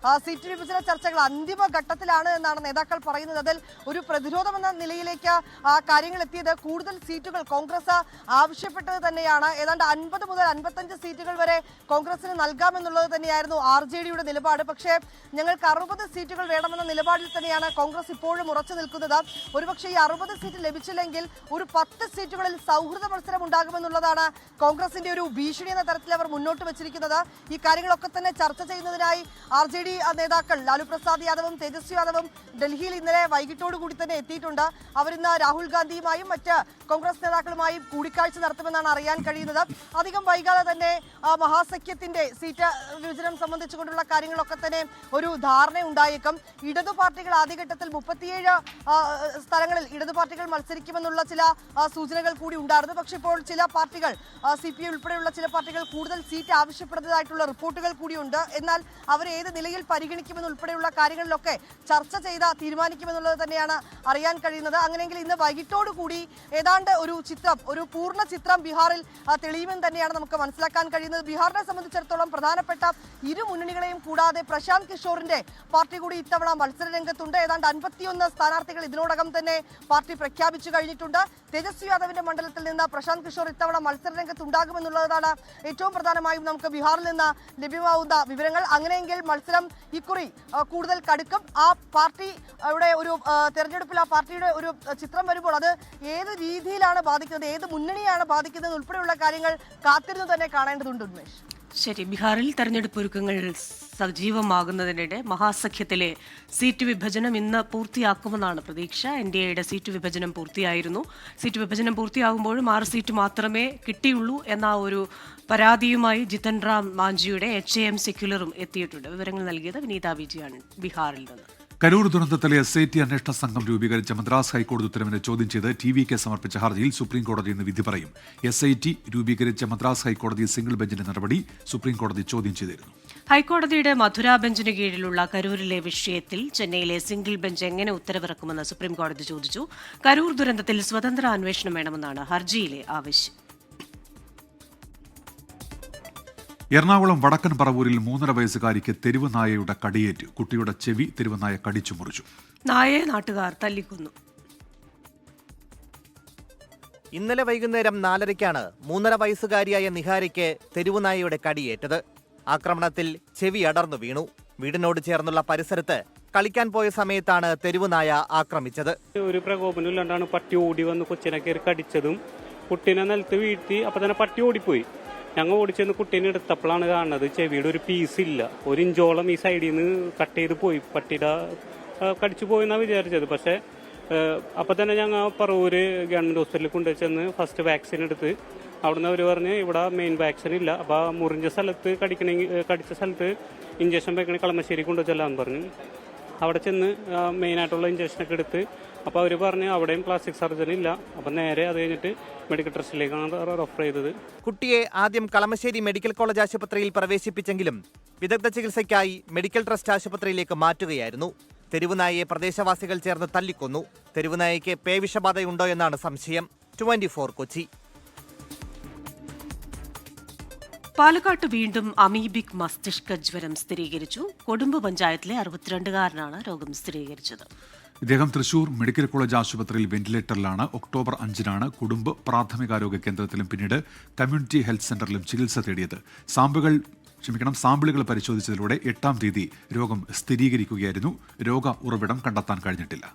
സീറ്റ് വിഭജന ചർച്ചകൾ അന്തിമ ഘട്ടത്തിലാണ് എന്നാണ് നേതാക്കൾ പറയുന്നത്. അതിൽ ഒരു പ്രതിരോധം എന്ന നിലയിലേക്ക് കാര്യങ്ങൾ എത്തിയത് കൂടുതൽ സീറ്റുകൾ കോൺഗ്രസ് ആവശ്യപ്പെട്ടത് തന്നെയാണ്. ഏതാണ്ട് 50 മുതൽ 55 സീറ്റുകൾ വരെ കോൺഗ്രസിന് നൽകാമെന്നുള്ളത് തന്നെയായിരുന്നു RJDയുടെ നിലപാട്. പക്ഷേ ഞങ്ങൾക്ക് 60 സീറ്റുകൾ വേണമെന്ന നിലപാടിൽ തന്നെയാണ് കോൺഗ്രസ് ഇപ്പോഴും ഉറച്ചു നിൽക്കുന്നത്. ഒരുപക്ഷെ ഈ 60 സീറ്റ് ലഭിച്ചില്ലെങ്കിൽ ഒരു 10 സീറ്റുകളിൽ സൗഹൃദ മത്സരം ഉണ്ടാകുമെന്നുള്ളതാണ് കോൺഗ്രസിന്റെ ഒരു ഭീഷണി എന്ന തരത്തിൽ അവർ മുന്നോട്ട് വെച്ചിരിക്കുന്നത്. ഈ കാര്യങ്ങളൊക്കെ തന്നെ ചർച്ച ചെയ്യുന്നതിനായി RJD നേതാക്കൾ ലാലു പ്രസാദ് യാദവും തേജസ്വി യാദവും ഡൽഹിയിൽ ഇന്നലെ വൈകിട്ടോടുകൂടി തന്നെ എത്തിയിട്ടുണ്ട്. അവരിന്ന് രാഹുൽ ഗാന്ധിയുമായും മറ്റ് കോൺഗ്രസ് നേതാക്കളുമായും കൂടിക്കാഴ്ച നടത്തുമെന്നാണ് അറിയാൻ കഴിയുന്നത്. അധികം വൈകാതെ തന്നെ മഹാസഖ്യത്തിന്റെ സീറ്റ് വിഭജനം സംബന്ധിച്ചുകൊണ്ടുള്ള കാര്യങ്ങളൊക്കെ തന്നെ ഒരു ധാരണ ഉണ്ടായേക്കും. ഇടതു പാർട്ടികൾ ആദ്യഘട്ടത്തിൽ 37 സ്ഥലങ്ങളിൽ ഇടതു പാർട്ടികൾ മത്സരിക്കുമെന്നുള്ള ചില സൂചനകൾ കൂടി ഉണ്ടായിരുന്നു. പക്ഷേ ഇപ്പോൾ ചില പാർട്ടികൾ CPI ഉൾപ്പെടെയുള്ള ചില പാർട്ടികൾ കൂടുതൽ സീറ്റ് ആവശ്യപ്പെടുന്നതായിട്ടുള്ള റിപ്പോർട്ടുകൾ കൂടിയുണ്ട്. എന്നാൽ അവർ ഏത് നിലയിൽ പരിഗണിക്കുമെന്നുൾപ്പെടെയുള്ള കാര്യങ്ങളിലൊക്കെ ചർച്ച ചെയ്ത് തീരുമാനിക്കുമെന്നുള്ളത് തന്നെയാണ് അറിയാൻ കഴിയുന്നത്. അങ്ങനെയെങ്കിൽ ഇന്ന് വൈകിട്ടോടു കൂടി ഏതാണ്ട് ഒരു പൂർണ്ണ ചിത്രം ബീഹാറിൽ തെളിയുമെന്ന് തന്നെയാണ് നമുക്ക് മനസ്സിലാക്കാൻ കഴിയുന്നത്. ബീഹാറിനെ സംബന്ധിച്ചിടത്തോളം പ്രധാനപ്പെട്ട ഇരു മുന്നണികളെയും കൂടാതെ പ്രശാന്ത് കിഷോറിന്റെ പാർട്ടി കൂടി ഇത്തവണ മത്സര രംഗത്തുണ്ട്. ഏതാണ്ട് 51 സ്ഥാനാർത്ഥികൾ ഇതിനോടകം തന്നെ പാർട്ടി പ്രഖ്യാപിച്ചു കഴിഞ്ഞിട്ടുണ്ട്. തേജസ്വി യാദവിന്റെ മണ്ഡലത്തിൽ നിന്ന് പ്രശാന്ത് കിഷോർ ഇത്തവണ മത്സര രംഗത്തുണ്ടാകുമെന്നുള്ളതാണ് ഏറ്റവും പ്രധാനമായും നമുക്ക് ബീഹാറിൽ നിന്ന് ലഭ്യമാവുന്ന വിവരങ്ങൾ. അങ്ങനെയെങ്കിൽ മത്സരം ഇക്കുറി കൂടുതൽ കടുക്കും. ആ പാർട്ടിയുടെ ഒരു തെരഞ്ഞെടുപ്പിൽ ആ പാർട്ടിയുടെ ഒരു ചിത്രം വരുമ്പോൾ അത് ഏത് രീതിയിലാണ് ബാധിക്കുന്നത്, ഏത് മുന്നണിയാണ് ബാധിക്കുന്നത് ഉൾപ്പെടെയുള്ള കാര്യങ്ങൾ കാത്തിരുന്ന് തന്നെ കാണേണ്ടതുണ്ട്. ഉന്മേഷ്, ശരി. ബീഹാറിൽ തെരഞ്ഞെടുപ്പ് ഒരുക്കങ്ങൾ സജീവമാകുന്നതിനിടെ മഹാസഖ്യത്തിലെ സീറ്റ് വിഭജനം ഇന്ന് പൂർത്തിയാക്കുമെന്നാണ് പ്രതീക്ഷ. NDAയുടെ സീറ്റ് വിഭജനം പൂർത്തിയായിരുന്നു. സീറ്റ് വിഭജനം പൂർത്തിയാകുമ്പോഴും 6 സീറ്റ് മാത്രമേ കിട്ടിയുള്ളൂ എന്ന ഒരു പരാതിയുമായി ജിതൻ റാം മാഞ്ചിയുടെ HAM സെക്യുലറും എത്തിയിട്ടുണ്ട്. വിവരങ്ങൾ നൽകിയത് വിനീത വിജയാണ് ബീഹാറിൽ നിന്ന്. കരൂർ ദുരന്തത്തിലെ SIT അന്വേഷണ സംഘം രൂപീകരിച്ച മദ്രാസ് ഹൈക്കോടതി ഉത്തരവിനെ ചോദ്യം ചെയ്ത് TVK സമർപ്പിച്ച ഹർജിയിൽ സുപ്രീംകോടതി ഇന്ന് വിധി പറയും. SIT രൂപീകരിച്ച മദ്രാസ് ഹൈക്കോടതി സിംഗിൾ ബെഞ്ചിന്റെ നടപടി സുപ്രീംകോടതി ചോദ്യം ചെയ്തിരുന്നു. ഹൈക്കോടതിയുടെ മധുര ബെഞ്ചിന് കീഴിലുള്ള കരൂരിലെ വിഷയത്തിൽ ചെന്നൈയിലെ സിംഗിൾ ബെഞ്ച് എങ്ങനെ ഉത്തരവിറക്കുമെന്ന് സുപ്രീംകോടതി ചോദിച്ചു. കരൂർ ദുരന്തത്തിൽ സ്വതന്ത്ര അന്വേഷണം വേണമെന്നാണ് ഹർജിയിലെ ആവശ്യം. എറണാകുളം വടക്കൻ പറവൂരിൽ 3.5 വയസ്സുകാരിക്ക് തെരുവ് നായയുടെ കടിയേറ്റു. കുട്ടിയുടെ ചെവി തെരുവ് നായ കടിച്ചു മുറിച്ചു. നായയെ നാട്ടുകാർ തല്ലിക്കൊന്നു. ഇന്നലെ വൈകുന്നേരം 4:30-ക്കാണ് 3.5 വയസ്സുകാരിയായ നിഹാരിക്ക് തെരുവുനായയുടെ കടിയേറ്റത്. ആക്രമണത്തിൽ ചെവി അടർന്നു വീണു. വീടിനോട് ചേർന്നുള്ള പരിസരത്ത് കളിക്കാൻ പോയ സമയത്താണ് തെരുവുനായ ആക്രമിച്ചത്. ഒരു പ്രകോപനമില്ലാണ്ടാണ് പട്ടി ഓടി വന്ന് കൊച്ചിനെ കയറി കടിച്ചതും കുട്ടീനെ നിലത്ത് വീഴ്ത്തി. അപ്പൊ തന്നെ പട്ടി ഓടിപ്പോയി. ഞങ്ങൾ ഓടിച്ചെന്ന് കുട്ടീനെ എടുത്തപ്പോഴാണ് കാണുന്നത് ചെവിയുടെ ഒരു പീസ് ഇല്ല. 1 ഇഞ്ചോളം ഈ സൈഡിൽ നിന്ന് കട്ട് ചെയ്ത് പോയി. പട്ടിയുടെ കടിച്ചു പോയെന്നാണ് വിചാരിച്ചത്. പക്ഷേ അപ്പം തന്നെ ഞങ്ങൾ പറവൂര് ഗവൺമെൻറ് ഹോസ്പിറ്റലിൽ കൊണ്ടുവച്ചെന്ന് ഫസ്റ്റ് വാക്സിൻ എടുത്ത് അവിടുന്ന് അവർ പറഞ്ഞ് ഇവിടെ മെയിൻ വാക്സിൻ ഇല്ല. അപ്പോൾ മുറിഞ്ഞ സ്ഥലത്ത് കടിച്ച സ്ഥലത്ത് ഇഞ്ചക്ഷൻ വെക്കണേ കളമശ്ശേരി കൊണ്ടുവച്ചല്ലാന്ന് പറഞ്ഞു. അവിടെ ചെന്ന് മെയിനായിട്ടുള്ള ഇഞ്ചക്ഷനൊക്കെ എടുത്ത് അപ്പോൾ അവർ പറഞ്ഞ് അവിടെയും പ്ലാസ്റ്റിക് സർജറി ഇല്ല. അപ്പം നേരെ അത് കഴിഞ്ഞിട്ട് മെഡിക്കൽ ട്രസ്റ്റിലേക്കാണ് റെഫർ ചെയ്തത്. കുട്ടിയെ ആദ്യം കളമശ്ശേരി മെഡിക്കൽ കോളേജ് ആശുപത്രിയിൽ പ്രവേശിപ്പിച്ചെങ്കിലും വിദഗ്ധ ചികിത്സയ്ക്കായി മെഡിക്കൽ ട്രസ്റ്റ് ആശുപത്രിയിലേക്ക് മാറ്റുകയായിരുന്നു. തെരുവുനായയെ പ്രദേശവാസികൾ ചേർന്ന് തല്ലിക്കൊന്നു. തെരുവുനായയ്ക്ക് പേവിഷബാധയുണ്ടോ എന്നാണ് സംശയം. 24 കൊച്ചി. പാലക്കാട്ട് വീണ്ടും അമീബിക് മസ്തിഷ്ക ജ്വരം സ്ഥിരീകരിച്ചു. കൊടുമ്പ് പഞ്ചായത്തിലെ 62-കാരനാണ് രോഗം സ്ഥിരീകരിച്ചത്. ഇദ്ദേഹം തൃശൂർ മെഡിക്കൽ കോളേജ് ആശുപത്രിയിൽ വെന്റിലേറ്ററിലാണ്. ഒക്ടോബർ 5-നാണ് കുടുംബ പ്രാഥമികാരോഗ്യ കേന്ദ്രത്തിലും പിന്നീട് കമ്മ്യൂണിറ്റി ഹെൽത്ത് സെന്ററിലും ചികിത്സ തേടിയത്. സാമ്പിളുകൾ പരിശോധിച്ചതിലൂടെ 8-ാം തീയതി രോഗം സ്ഥിരീകരിക്കുകയായിരുന്നു. രോഗ ഉറവിടം കണ്ടെത്താൻ കഴിഞ്ഞിട്ടില്ല.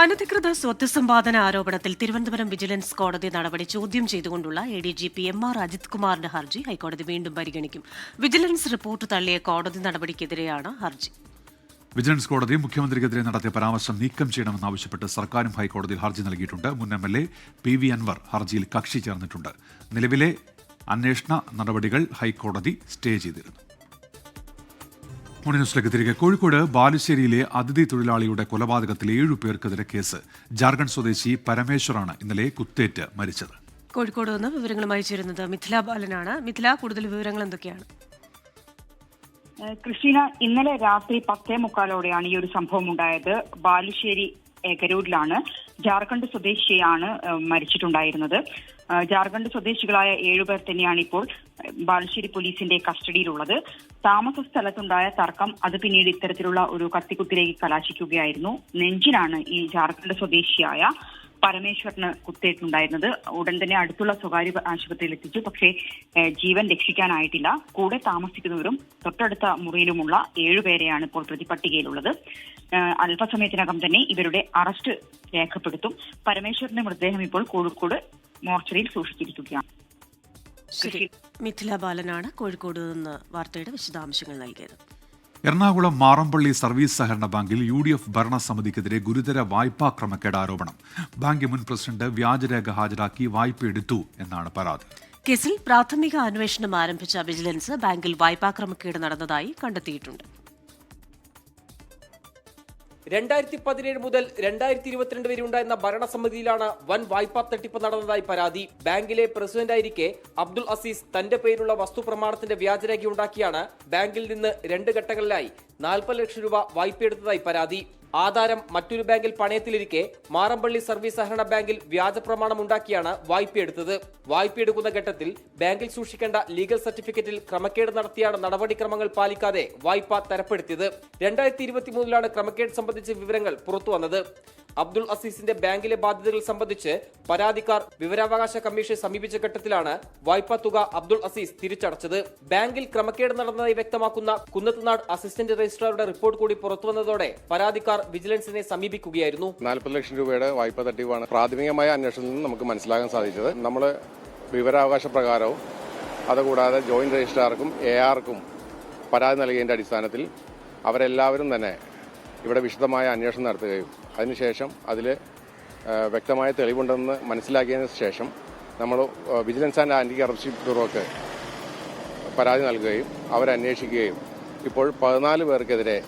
അനധികൃത സ്വത്ത് സമ്പാദന ആരോപണത്തിൽ തിരുവനന്തപുരം വിജിലൻസ് കോടതി നടപടി ചോദ്യം ചെയ്തുകൊണ്ടുള്ള ADGP MR അജിത് കുമാറിന്റെ ഹർജി ഹൈക്കോടതി വീണ്ടും പരിഗണിക്കും. വിജിലൻസ് റിപ്പോർട്ട് തള്ളിയ കോടതി നടപടിക്കെതിരെയാണ് ഹർജി. വിജിലൻസ് കോടതി മുഖ്യമന്ത്രിക്കെതിരെ നടത്തിയ പരാമർശം നീക്കം ചെയ്യണമെന്നാവശ്യപ്പെട്ട് സർക്കാരും ഹൈക്കോടതിയിൽ ഹർജി നൽകിയിട്ടുണ്ട്. മുൻ MLA PV അൻവർ ഹർജിയിൽ കക്ഷി ചേർന്നിട്ടുണ്ട്. നിലവിലെ അന്വേഷണ നടപടികൾ ഹൈക്കോടതി സ്റ്റേ ചെയ്തിരുന്നു. ന്യൂസിലേക്ക് തിരികെ. കോഴിക്കോട് ബാലുശ്ശേരിയിലെ അതിഥി തൊഴിലാളിയുടെ കൊലപാതകത്തിൽ 7 പേർക്കെതിരെ കേസ്. ജാർഖണ്ഡ് സ്വദേശി പരമേശ്വറാണ് ഇന്നലെ കുത്തേറ്റ് മരിച്ചത്. കോഴിക്കോട് നിന്ന് വിവരങ്ങളുമായി ചേരുന്നത് മിഥില ബാലനാണ്. മിഥില, കൂടുതൽ വിവരങ്ങൾ എന്തൊക്കെയാണ്? ക്രിസ്റ്റീന, ഇന്നലെ രാത്രി 10:45-ഓടെയാണ് ഈ ഒരു സംഭവം ഉണ്ടായത്. ബാലുശ്ശേരി കരൂരിലാണ്. ജാർഖണ്ഡ് സ്വദേശിയാണ് മരിച്ചിട്ടുണ്ടായിരുന്നത്. ജാർഖണ്ഡ് സ്വദേശികളായ 7 പേർ തന്നെയാണ് ഇപ്പോൾ ബാലുശ്ശേരി പോലീസിന്റെ കസ്റ്റഡിയിലുള്ളത്. താമസ സ്ഥലത്തുണ്ടായ തർക്കം അത് പിന്നീട് ഇത്തരത്തിലുള്ള ഒരു കത്തിക്കുത്തിലേക്ക് കലാശിക്കുകയായിരുന്നു. നെഞ്ചിനാണ് ഈ ജാർഖണ്ഡ് സ്വദേശിയായ പരമേശ്വറിന് കുത്തേറ്റുണ്ടായിരുന്നത്. ഉടൻ തന്നെ അടുത്തുള്ള സ്വകാര്യ ആശുപത്രിയിൽ എത്തിച്ചു. പക്ഷേ ജീവൻ രക്ഷിക്കാനായിട്ടില്ല. കൂടെ താമസിക്കുന്നവരും തൊട്ടടുത്ത മുറിയിലുമുള്ള 7 പേരെയാണ് ഇപ്പോൾ പ്രതിപട്ടികയിലുള്ളത്. അല്പസമയത്തിനകം തന്നെ ഇവരുടെ അറസ്റ്റ് രേഖപ്പെടുത്തും. പരമേശ്വറിന്റെ മൃതദേഹം ഇപ്പോൾ കോഴിക്കോട് മോർച്ചറിയിൽ സൂക്ഷിച്ചിരിക്കുകയാണ്. മിഥില ബാലനാണ് കോഴിക്കോട് നിന്ന് വാർത്തയുടെ വിശദാംശങ്ങൾ നൽകിയത്. എറണാകുളം മാറമ്പള്ളി സർവീസ് സഹകരണ ബാങ്കിൽ UDF ഭരണസമിതിക്കെതിരെ ഗുരുതര വായ്പാ ക്രമക്കേട് ആരോപണം. ബാങ്ക് മുൻ പ്രസിഡന്റ് വ്യാജരേഖ ഹാജരാക്കി വായ്പ എടുത്തു എന്നാണ് പരാതി. കേസിൽ പ്രാഥമിക അന്വേഷണം ആരംഭിച്ച വിജിലൻസ് ബാങ്കിൽ വായ്പാ ക്രമക്കേട് നടന്നതായി കണ്ടെത്തിയിട്ടുണ്ട്. 2017 മുതൽ 2022 വരെ ഉണ്ടായിരുന്ന ഭരണസമിതിയിലാണ് വൻ വായ്പാ തട്ടിപ്പ് നടന്നതായി പരാതി. ബാങ്കിലെ പ്രസിഡന്റായിരിക്കെ അബ്ദുൾ അസീസ് തന്റെ പേരിലുള്ള വസ്തുപ്രമാണത്തിന്റെ വ്യാജരേഖ ഉണ്ടാക്കിയാണ് ബാങ്കിൽ നിന്ന് 2 ഘട്ടങ്ങളിലായി 40 ലക്ഷം രൂപ വായ്പയെടുത്തതായി പരാതി. ആധാരം മറ്റൊരു ബാങ്കിൽ പണയത്തിലിരിക്കെ മാറമ്പള്ളി സർവീസ് സഹകരണ ബാങ്കിൽ വ്യാജ പ്രമാണം ഉണ്ടാക്കിയാണ് വായ്പയെടുത്തത്. വായ്പയെടുക്കുന്ന ഘട്ടത്തിൽ ബാങ്കിൽ സൂക്ഷിക്കേണ്ട ലീഗൽ സർട്ടിഫിക്കറ്റിൽ ക്രമക്കേട് നടത്തിയാണ് നടപടിക്രമങ്ങൾ പാലിക്കാതെ വായ്പ തരപ്പെടുത്തിയത്. 2023 ക്രമക്കേട് സംബന്ധിച്ച വിവരങ്ങൾ പുറത്തുവന്നത്. അബ്ദുൾ അസീസിന്റെ ബാങ്കിലെ ബാധ്യതകൾ സംബന്ധിച്ച് പരാതിക്കാർ വിവരാവകാശ കമ്മീഷനെ സമീപിച്ച ഘട്ടത്തിലാണ് വായ്പാ തുക അബ്ദുൾ അസീസ് തിരിച്ചടച്ചത്. ബാങ്കിൽ ക്രമക്കേട് നടന്നതായി വ്യക്തമാക്കുന്ന കുന്നത്തുനാട് അസിസ്റ്റന്റ് രജിസ്ട്രാറുടെ റിപ്പോർട്ട് കൂടി പുറത്തുവന്നതോടെ പരാതിക്കാർ വിജിലൻസിനെ സമീപിക്കുകയായിരുന്നു. 40 ലക്ഷം രൂപയുടെ വായ്പാ തട്ടിപ്പാണ് പ്രാഥമികമായ അന്വേഷണത്തിൽ നിന്ന് നമുക്ക് മനസ്സിലാക്കാൻ സാധിച്ചത്. നമ്മൾ വിവരാവകാശ പ്രകാരവും അതുകൂടാതെ ജോയിന്റ് രജിസ്ട്രാർക്കും ARക്കും പരാതി നൽകിയതിന്റെ അടിസ്ഥാനത്തിൽ അവരെല്ലാവരും തന്നെ ഇവിടെ വിശദമായ അന്വേഷണം നടത്തുകയും അതിനുശേഷം അതിൽ വ്യക്തമായ തെളിവുണ്ടെന്ന് മനസ്സിലാക്കിയതിനു ശേഷം നമ്മൾ വിജിലൻസ് ആൻഡ് ആന്റി കറപ്ഷൻ ബ്യൂറോക്ക് പരാതി നൽകുകയും അവരന്വേഷിക്കുകയും ഇപ്പോൾ 14 പേർക്കെതിരെ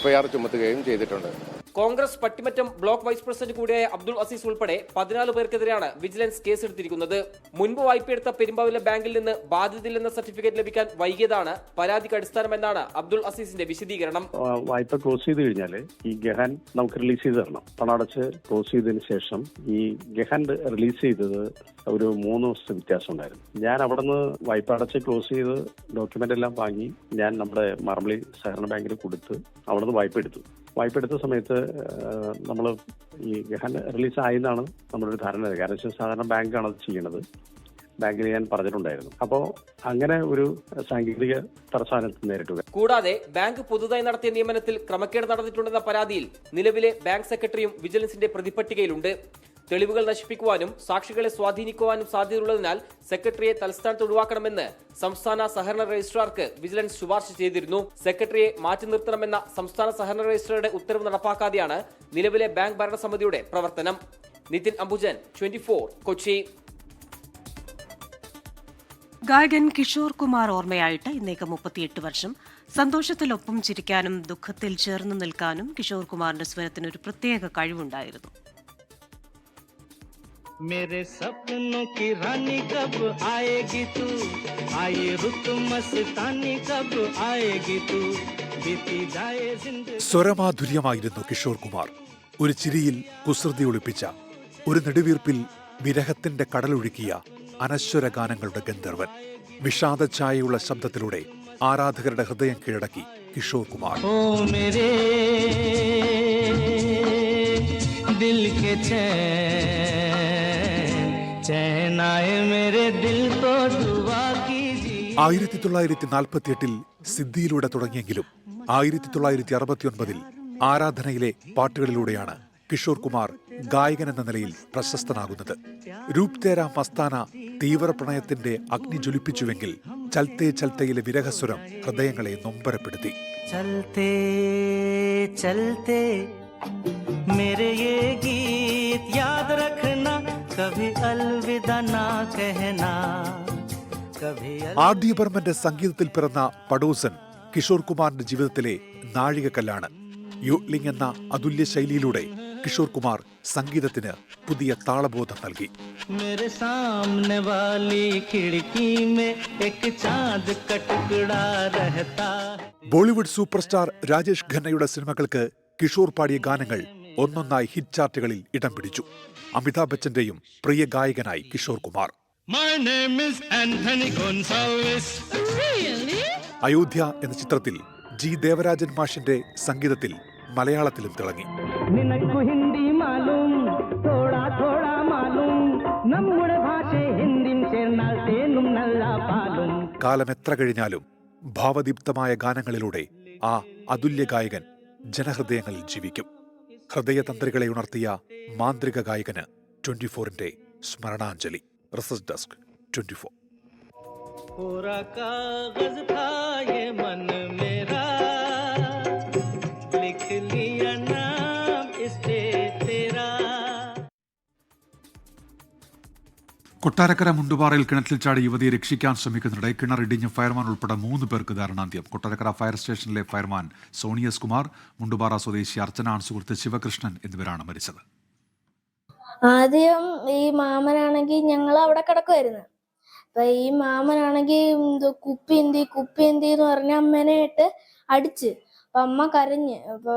FIR ചുമത്തുകയും ചെയ്തിട്ടുണ്ട്. Congress Pattimattam block vice president കൂടിയായ അബ്ദുൾ അസീസ് ഉൾപ്പെടെ 14 പേർക്കെതിരെയാണ് വിജിലൻസ് കേസെടുത്തിരിക്കുന്നത്. മുൻപ് വായ്പയെടുത്ത പെരുമ്പാവൂരിലെ ബാങ്കിൽ നിന്ന് ബാധ്യതയില്ലെന്ന സർട്ടിഫിക്കറ്റ് ലഭിക്കാൻ വൈകിയതാണ് പരാതിക്ക് അടിസ്ഥാനമെന്നാണ് അബ്ദുൾ അസീസിന്റെ വിശദീകരണം. വായ്പ ക്ലോസ് ചെയ്ത് കഴിഞ്ഞാൽ ഈ ഗഹാൻ നമുക്ക് റിലീസ് ചെയ്ത് തരണം. പണം അടച്ച് ക്ലോസ് ചെയ്തതിന് ശേഷം ഈ ഗഹാൻ റിലീസ് ചെയ്തത് ഒരു 3 ദിവസത്തെ വ്യത്യാസം ഉണ്ടായിരുന്നു. ഞാൻ അവിടെ നിന്ന് വായ്പ അടച്ച് ക്ലോസ് ചെയ്ത് ഡോക്യുമെന്റ് എല്ലാം വാങ്ങി ഞാൻ നമ്മുടെ മാറമ്പള്ളി സഹകരണ ബാങ്കിൽ കൊടുത്ത് അവിടെ നിന്ന് വായ്പ എടുത്ത സമയത്ത് നമ്മൾ ഈ ഗഹാൻ റിലീസ് ആയെന്നാണ് നമ്മുടെ ഒരു ധാരണ. കാരണം സാധാരണ ബാങ്കാണ് അത് ചെയ്യണത്. ബാങ്കിൽ ഞാൻ പറഞ്ഞിട്ടുണ്ടായിരുന്നു. അപ്പോൾ അങ്ങനെ ഒരു സാങ്കേതിക തടസ്സം നേരിട്ടു. കൂടാതെ ബാങ്ക് പുതുതായി നടത്തിയ നിയമനത്തിൽ ക്രമക്കേട് നടന്നിട്ടുണ്ടെന്ന പരാതിയിൽ നിലവിലെ ബാങ്ക് സെക്രട്ടറിയും വിജിലൻസിന്റെ പ്രതിപട്ടികയിലുണ്ട്. തെളിവുകൾ നശിപ്പിക്കുവാനും സാക്ഷികളെ സ്വാധീനിക്കുവാനും സാധ്യതയുള്ളതിനാൽ സെക്രട്ടറിയെ തലസ്ഥാനത്ത് ഒഴിവാക്കണമെന്ന് സംസ്ഥാന സഹകരണ രജിസ്ട്രാർക്ക് വിജിലൻസ് ശുപാർശ ചെയ്തിരുന്നു. സെക്രട്ടറിയെ മാറ്റി നിർത്തണമെന്ന സംസ്ഥാന സഹകരണ രജിസ്ട്രാറുടെ ഉത്തരവ് നടപ്പാക്കാതെയാണ് നിലവിലെ ബാങ്ക് ഭരണസമിതിയുടെ പ്രവർത്തനം. നിതിൻ അംബുജൻ, 24, കൊച്ചി. ഗായകൻ കിഷോർ കുമാർ ഓർമ്മയായിട്ട് ഇന്നേക്ക് 38 വർഷം. സന്തോഷത്തിലൊപ്പം ചിരിക്കാനും ദുഃഖത്തിൽ ചേർന്ന് നിൽക്കാനും കിഷോർ കുമാറിന്റെ സ്വരത്തിന് ഒരു പ്രത്യേക കഴിവുണ്ടായിരുന്നു. मेरे सपनों की रानी कब आएगी तू, आए रुत मस्तानी कब आएगी तू, बीती जाए जिंदगी. സ്വരമാധുര്യമായിരുന്നു കിഷോർ കുമാർ. ഒരു ചിരിയിൽ കുസൃതി ഒളിപ്പിച്ച, ഒരു നെടുവീർപ്പിൽ വിരഹത്തിന്റെ കടലൊഴുക്കിയ അനശ്വര ഗാനങ്ങളുടെ ഗന്ധർവൻ. വിഷാദ ഛായയുള്ള ശബ്ദത്തിലൂടെ ആരാധകരുടെ ഹൃദയം കീഴടക്കി കിഷോർ കുമാർ. ओ मेरे दिल के चैनाए मेरे दिल को दुआ कीजिए. 1948 സിദ്ധിയിലൂടെ തുടങ്ങിയെങ്കിലും 1969 ആരാധനയിലെ പാട്ടുകളിലൂടെയാണ് കിഷോർ കുമാർ ഗായകൻ എന്ന നിലയിൽ പ്രശസ്തനാകുന്നത്. രൂപ് തേരാ മസ്താന തീവ്ര പ്രണയത്തിന്റെ അഗ്നി ജ്വലിപ്പിച്ചുവെങ്കിൽ ചൽത്തേ ചൽത്തയിലെ വിരഹസ്വരം ഹൃദയങ്ങളെ നൊമ്പരപ്പെടുത്തി. चलते चलते मेरे ये गीत याद रखना, कभी अलविदा ना कहना, कभी. ആർ.ഡി. ബർമന്റെ സംഗീതത്തിൽ പിറന്ന പടോസൻ കിഷോർ കുമാറിന്റെ ജീവിതത്തിലെ നാഴികക്കല്ലാണ്. യോട്ട്ലിംഗ് എന്ന അതുല്യ ശൈലിയിലൂടെ കിഷോർ കുമാർ സംഗീതത്തിന് പുതിയ താളബോധം നൽകി. मेरे सामने वाली खिड़की में एक चांद का टुकड़ा रहता. ബോളിവുഡ് സൂപ്പർ സ്റ്റാർ രാജേഷ് ഖന്നയുടെ സിനിമകൾക്ക് കിഷോർ പാടിയ ഗാനങ്ങൾ ഒന്നൊന്നായി ഹിറ്റ് ചാർട്ടുകളിൽ ഇടം പിടിച്ചു. അമിതാഭ് ബച്ചന്റെയും പ്രിയ ഗായകനായി Kishore Kumar. My name is Anthony Gonsalves. Really? Ayodhya എന്ന ചിത്രത്തിൽ ജി ദേവരാജൻ മാഷിന്റെ സംഗീതത്തിൽ മലയാളത്തിലും തിളങ്ങി. നിനക്കു ഹിന്ദി മാലൂം, തോടാ തോടാ മാലൂം, നമ്മുടെ ഭാഷ ഹിന്ദിൻ ചേർന്നാൽ തേനും നല്ല പാലും. കാലം എത്ര കഴിഞ്ഞാലും ഭാവദീപ്തമായ ഗാനങ്ങളിലൂടെ ആ അതുല്യ ഗായകൻ ജനഹൃദയങ്ങളിൽ ജീവിക്കും. ഹൃദയതന്ത്രികളെ ഉണർത്തിയ മാന്ത്രിക ഗായകന് 24ന്റെ സ്മരണാഞ്ജലി. Research desk 24. पूरा कागज था ये मन मेरा, लिख लिया नाम इस पे तेरा. കൊട്ടാരക്കര മുണ്ടുപാറയിൽ കിണറ്റിൽ ചാടി യുവതിയെ രക്ഷിക്കാൻ ശ്രമിക്കുന്നതിനിടെ കിണറിടിഞ്ഞ് ഫയർമാൻ ഉൾപ്പെടെ 3 പേർക്ക് ദാരുണാന്ത്യം. കൊട്ടാരക്കര ഫയർ സ്റ്റേഷനിലെ ഫയർമാൻ സോണി എസ് കുമാർ, മുണ്ടുപാറ സ്വദേശി അർച്ചന, സുഹൃത്ത് ശിവകൃഷ്ണൻ എന്നിവരാണ് മരിച്ചത്. ആദ്യം ഈ മാമനാണെങ്കിൽ ഞങ്ങൾ അവിടെ കിടക്കുമായിരുന്നു. അപ്പൊ ഈ മാമനാണെങ്കിൽ കുപ്പി എന്തി എന്ന് പറഞ്ഞ അമ്മേനെ ഇട്ട് അടിച്ച്. അപ്പൊ അമ്മ കരഞ്ഞ്. അപ്പൊ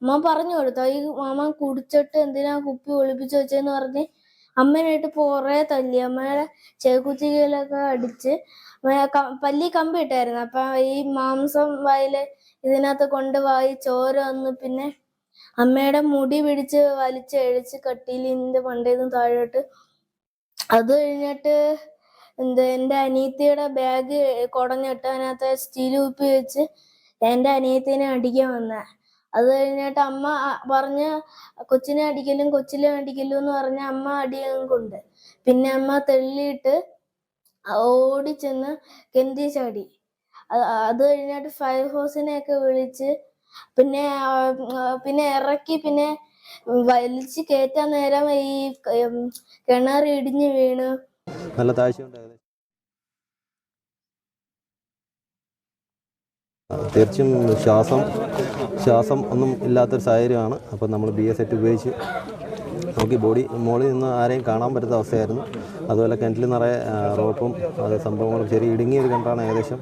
അമ്മ പറഞ്ഞു കൊടുത്തു, ഈ മാമൻ കുടിച്ചിട്ട് എന്തിനാ കുപ്പി ഒളിപ്പിച്ച് വെച്ചെന്ന് പറഞ്ഞ് അമ്മേനായിട്ട് കുറെ തല്ലി. അമ്മയുടെ ചെകുത്തിയിലൊക്കെ അടിച്ച് പല്ലി കമ്പി ഇട്ടായിരുന്നു. അപ്പൊ ഈ മാംസം വായില് ഇതിനകത്ത് കൊണ്ടുപോയി ചോര വന്ന് പിന്നെ അമ്മയുടെ മുടി പിടിച്ച് വലിച്ചഴിച്ച് കട്ടിലിന്റെ മണ്ടേന്ന് താഴോട്ട്. അത് കഴിഞ്ഞിട്ട് എൻ്റെ അനിയത്തിയുടെ ബാഗ് കുടഞ്ഞിട്ട് അതിനകത്ത് സ്റ്റീൽ കുപ്പി വെച്ച് എൻ്റെ അനിയത്തിനെ അടിക്കാൻ വന്ന. അത് കഴിഞ്ഞിട്ട് അമ്മ പറഞ്ഞ് കൊച്ചിനെ അടിക്കലും എന്ന് പറഞ്ഞ അമ്മ അടിയും കൊണ്ട് പിന്നെ അമ്മ തെള്ളിയിട്ട് ഓടിച്ചെന്ന് കെന്തി ചാടി. അത് കഴിഞ്ഞിട്ട് ഫയർഫോഴ്സിനെയൊക്കെ വിളിച്ച് പിന്നെ ഇറക്കി. പിന്നെ വലിച്ച് കയറ്റാൻ നേരം ഈ കിണർ ഇടിഞ്ഞ് വീണ് നല്ല താഴ്ചയുണ്ട്. തീർച്ചയായും ശ്വാസം ഒന്നും ഇല്ലാത്തൊരു സാഹചര്യമാണ്. അപ്പം നമ്മൾ BA സെറ്റ് ഉപയോഗിച്ച് നമുക്ക് ബോഡി മുകളിൽ നിന്ന് ആരെയും കാണാൻ പറ്റാത്ത അവസ്ഥയായിരുന്നു. അതുപോലെ കിണറ്റിൽ നിറയെ റോപ്പും അത് സംഭവങ്ങളും ചെറിയ ഇടുങ്ങിയൊരു കിണറാണ്. ഏകദേശം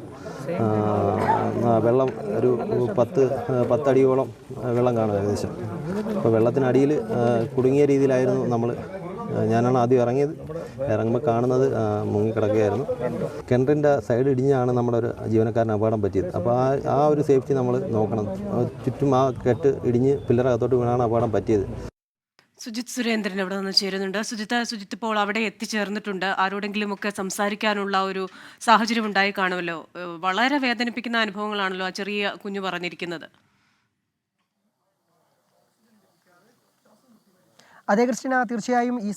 വെള്ളം ഒരു 10 അടിയോളം വെള്ളം കാണും ഏകദേശം. അപ്പോൾ വെള്ളത്തിനടിയിൽ കുടുങ്ങിയ രീതിയിലായിരുന്നു ഞാനാണ് ആദ്യം ഇറങ്ങിയത്. ഇറങ്ങുമ്പോൾ കാണുന്നത് മുങ്ങിക്കിടക്കുകയായിരുന്നു. കിണറിൻ്റെ സൈഡ് ഇടിഞ്ഞാണ് നമ്മുടെ ഒരു ജീവനക്കാരന് അപകടം പറ്റിയത്. അപ്പോൾ ആ ഒരു സേഫ്റ്റി നമ്മൾ നോക്കണം. ചുറ്റും ആ കെട്ട് ഇടിഞ്ഞ് പില്ലറകത്തോട്ട് വീണാണ് അപകടം പറ്റിയത്. സുജിത് സുരേന്ദ്രൻ അവിടെ നിന്ന് ചേരുന്നുണ്ട്. സുജിത്ത് ഇപ്പോൾ അവിടെ എത്തിച്ചേർന്നിട്ടുണ്ട്. ആരോടെങ്കിലും ഒക്കെ സംസാരിക്കാനുള്ള ഒരു സാഹചര്യം ഉണ്ടായി കാണുമല്ലോ. വളരെ വേദനിപ്പിക്കുന്ന അനുഭവങ്ങളാണല്ലോ ആ ചെറിയ കുഞ്ഞു പറഞ്ഞിരിക്കുന്നത്. അതേ ക്രിസ്റ്റീന, തീർച്ചയായും ഈ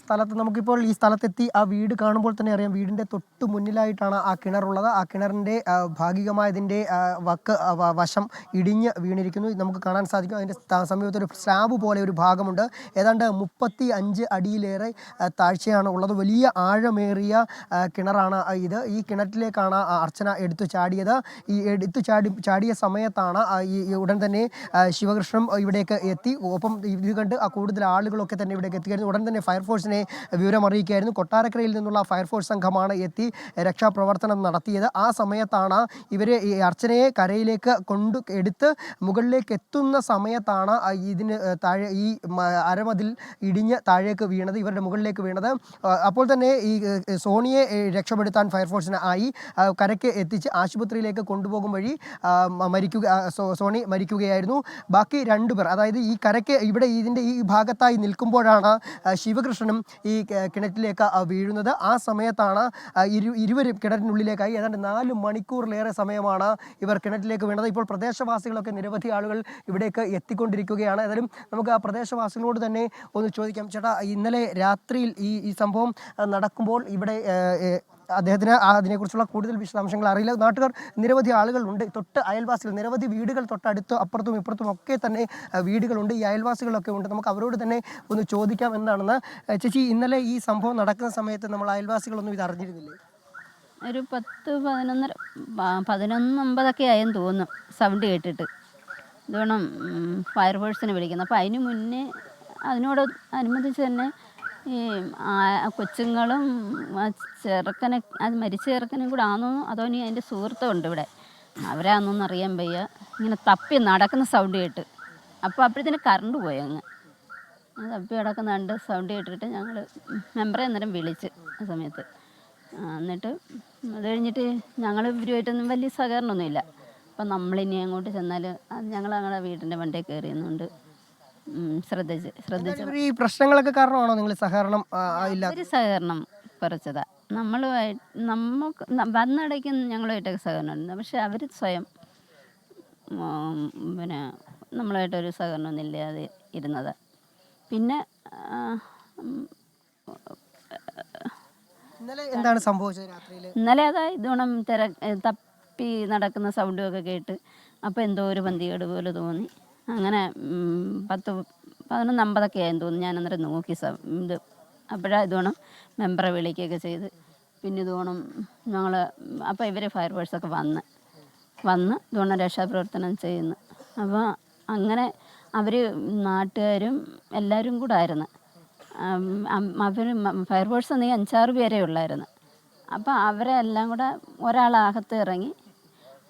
സ്ഥലത്തെത്തി ആ വീട് കാണുമ്പോൾ തന്നെ അറിയാം, വീടിൻ്റെ തൊട്ട് മുന്നിലായിട്ടാണ് ആ കിണറുള്ളത്. ആ കിണറിൻ്റെ ഭാഗികമായതിൻ്റെ വശം ഇടിഞ്ഞ് വീണിരിക്കുന്നു. നമുക്ക് കാണാൻ സാധിക്കും. അതിൻ്റെ സമീപത്ത് ഒരു സ്ലാബ് പോലെ ഒരു ഭാഗമുണ്ട്. ഏതാണ്ട് 35 അടിയിലേറെ താഴ്ചയാണ് ഉള്ളത്. വലിയ ആഴമേറിയ കിണറാണ് ഇത്. ഈ കിണറ്റിലേക്കാണ് അർച്ചന എടുത്തു ചാടിയത്. ഈ ചാടിയ സമയത്താണ് ഉടൻ തന്നെ ശിവകൃഷ്ണൻ ഇവിടേക്ക് എത്തി. ഒപ്പം ഇത് കണ്ട് കൂടുതൽ ആളുകളൊക്കെ തന്നെ ഇവിടേക്ക് എത്തിയായിരുന്നു. ഉടൻ തന്നെ ഫയർഫോഴ്സിനെ വിവരം അറിയിക്കുകയായിരുന്നു. കൊട്ടാരക്കരയിൽ നിന്നുള്ള ഫയർഫോഴ്സ് സംഘമാണ് എത്തി രക്ഷാപ്രവർത്തനം നടത്തിയത്. ആ സമയത്താണ് ഇവർ ഈ അർച്ചനയെ കരയിലേക്ക് എടുത്ത് മുകളിലേക്ക് എത്തുന്ന സമയത്താണ് ഇതിന് താഴെ ഈ അരമതിൽ ഇടിഞ്ഞ് താഴേക്ക് വീണത്, ഇവരുടെ മുകളിലേക്ക് വീണത്. അപ്പോൾ തന്നെ ഈ സോണിയെ രക്ഷപ്പെടുത്താൻ ഫയർഫോഴ്സിന് ആയി. കരയ്ക്ക് എത്തിച്ച് ആശുപത്രിയിലേക്ക് കൊണ്ടുപോകും വഴി സോണി മരിക്കുകയായിരുന്നു. ബാക്കി 2 പേർ, അതായത് ഈ കരയ്ക്ക് ഇതിൻ്റെ ഈ ഭാഗത്തായി നിൽക്കുമ്പോഴാണ് ശിവകൃഷ്ണനും ഈ കിണറ്റിലേക്ക് വീഴുന്നത്. ആ സമയത്താണ് ഇരുവരും കിണറ്റിനുള്ളിലേക്കായി. ഏതാണ്ട് 4 മണിക്കൂറിലേറെ സമയമാണ് ഇവർ കിണറ്റിലേക്ക് വീണത്. ഇപ്പോൾ പ്രദേശവാസികളൊക്കെ നിരവധി ആളുകൾ ഇവിടേക്ക് എത്തിക്കൊണ്ടിരിക്കുകയാണ്. ഏതായാലും നമുക്ക് ആ പ്രദേശവാസികളോട് തന്നെ ഒന്ന് ചോദിക്കാം. ചേട്ടാ, ഇന്നലെ രാത്രിയിൽ ഈ സംഭവം നടക്കുമ്പോൾ ഇവിടെ അദ്ദേഹത്തിന് അതിനെക്കുറിച്ചുള്ള കൂടുതൽ വിശദാംശങ്ങൾ അറിയില്ല. നാട്ടുകാർ നിരവധി ആളുകളുണ്ട്. അയൽവാസികൾ നിരവധി വീടുകൾ തൊട്ടടുത്ത് അപ്പുറത്തും ഇപ്പുറത്തും ഒക്കെ തന്നെ വീടുകളുണ്ട്. ഈ അയൽവാസികളൊക്കെ ഉണ്ട്. നമുക്ക് അവരോട് തന്നെ ഒന്ന് ചോദിക്കാം എന്താണെന്ന്. ചേച്ചി, ഇന്നലെ ഈ സംഭവം നടക്കുന്ന സമയത്ത് നമ്മൾ അയൽവാസികളൊന്നും ഇത് അറിഞ്ഞിരുന്നില്ലേ? ഒരു 11:50 ആയെന്ന് തോന്നുന്നു സൗണ്ട് കേട്ടിട്ട്. ഇതുവേണം ഫയർഫോഴ്സിനെ വിളിക്കുന്നത്. അപ്പോൾ അതിന് മുന്നേ അതിനോട് അനുബന്ധിച്ച് തന്നെ ഈ കൊച്ചുങ്ങളും മരിച്ച ചെറുക്കനും കൂടെ ആണെന്നോ അതോ ഇനി അതിൻ്റെ സുഹൃത്തുണ്ട് ഇവിടെ, അവരാണെന്നൊന്നും അറിയാൻ വയ്യ. ഇങ്ങനെ തപ്പി നടക്കുന്ന സൗണ്ട് കേട്ട്. അപ്പോൾ അപ്പോഴത്തേന് കറണ്ട് പോയി. തപ്പി നടക്കുന്ന സൗണ്ട് കേട്ടിട്ട് ഞങ്ങൾ മെമ്പറെ അന്നേരം വിളിച്ച് ആ സമയത്ത്. എന്നിട്ട് അത് കഴിഞ്ഞിട്ട് ഞങ്ങൾ ഇവരുമായിട്ടൊന്നും വലിയ സഹകരണമൊന്നുമില്ല. അപ്പം നമ്മളിനി അങ്ങോട്ട് ചെന്നാൽ ഞങ്ങളുടെ വീടിൻ്റെ വണ്ടിയിൽ കയറിയുന്നുണ്ട്. ശ്രദ്ധിച്ച് ഈ പ്രശ്നങ്ങളൊക്കെ കാരണമാണോ നിങ്ങൾ സഹകരണം ഇല്ല? ഒരു സഹകരണം കുറച്ചതാ. നമുക്ക് വന്നടയ്ക്ക് ഞങ്ങളുമായിട്ടൊക്കെ സഹകരണം ഉണ്ട്. പക്ഷെ അവർ സ്വയം പിന്നെ നമ്മളായിട്ടൊരു സഹകരണമൊന്നും ഇല്ലാതെ ഇരുന്നത്. പിന്നെ എന്താണ് സംഭവിച്ചത് രാത്രിയിൽ? ഇന്നലെ ഇതോണം തപ്പി നടക്കുന്ന സൗണ്ടൊക്കെ കേട്ട് അപ്പോൾ എന്തോ ഒരു പന്തികേട് പോലെ തോന്നി. അങ്ങനെ 10-11:50 ആയെന്ന് തോന്നുന്നു. ഞാൻ അന്നേരം നോക്കി ഇത് അപ്പോഴാണ് ഇതുവേണം മെമ്പറെ വിളിക്കുകയൊക്കെ ചെയ്ത് പിന്നെ ഇതുവേണം ഞങ്ങൾ അപ്പോൾ ഇവർ ഫയർഫോഴ്സൊക്കെ വന്ന് ഇതുവേണം രക്ഷാപ്രവർത്തനം ചെയ്യുന്നു. അപ്പോൾ അങ്ങനെ അവർ നാട്ടുകാരും എല്ലാവരും കൂടെ ആയിരുന്നു. അവർ ഫയർഫോഴ്സ് നീ 5-6 പേരേ ഉള്ളായിരുന്നു. അപ്പോൾ അവരെ എല്ലാം കൂടെ ഒരാളകത്ത് ഇറങ്ങി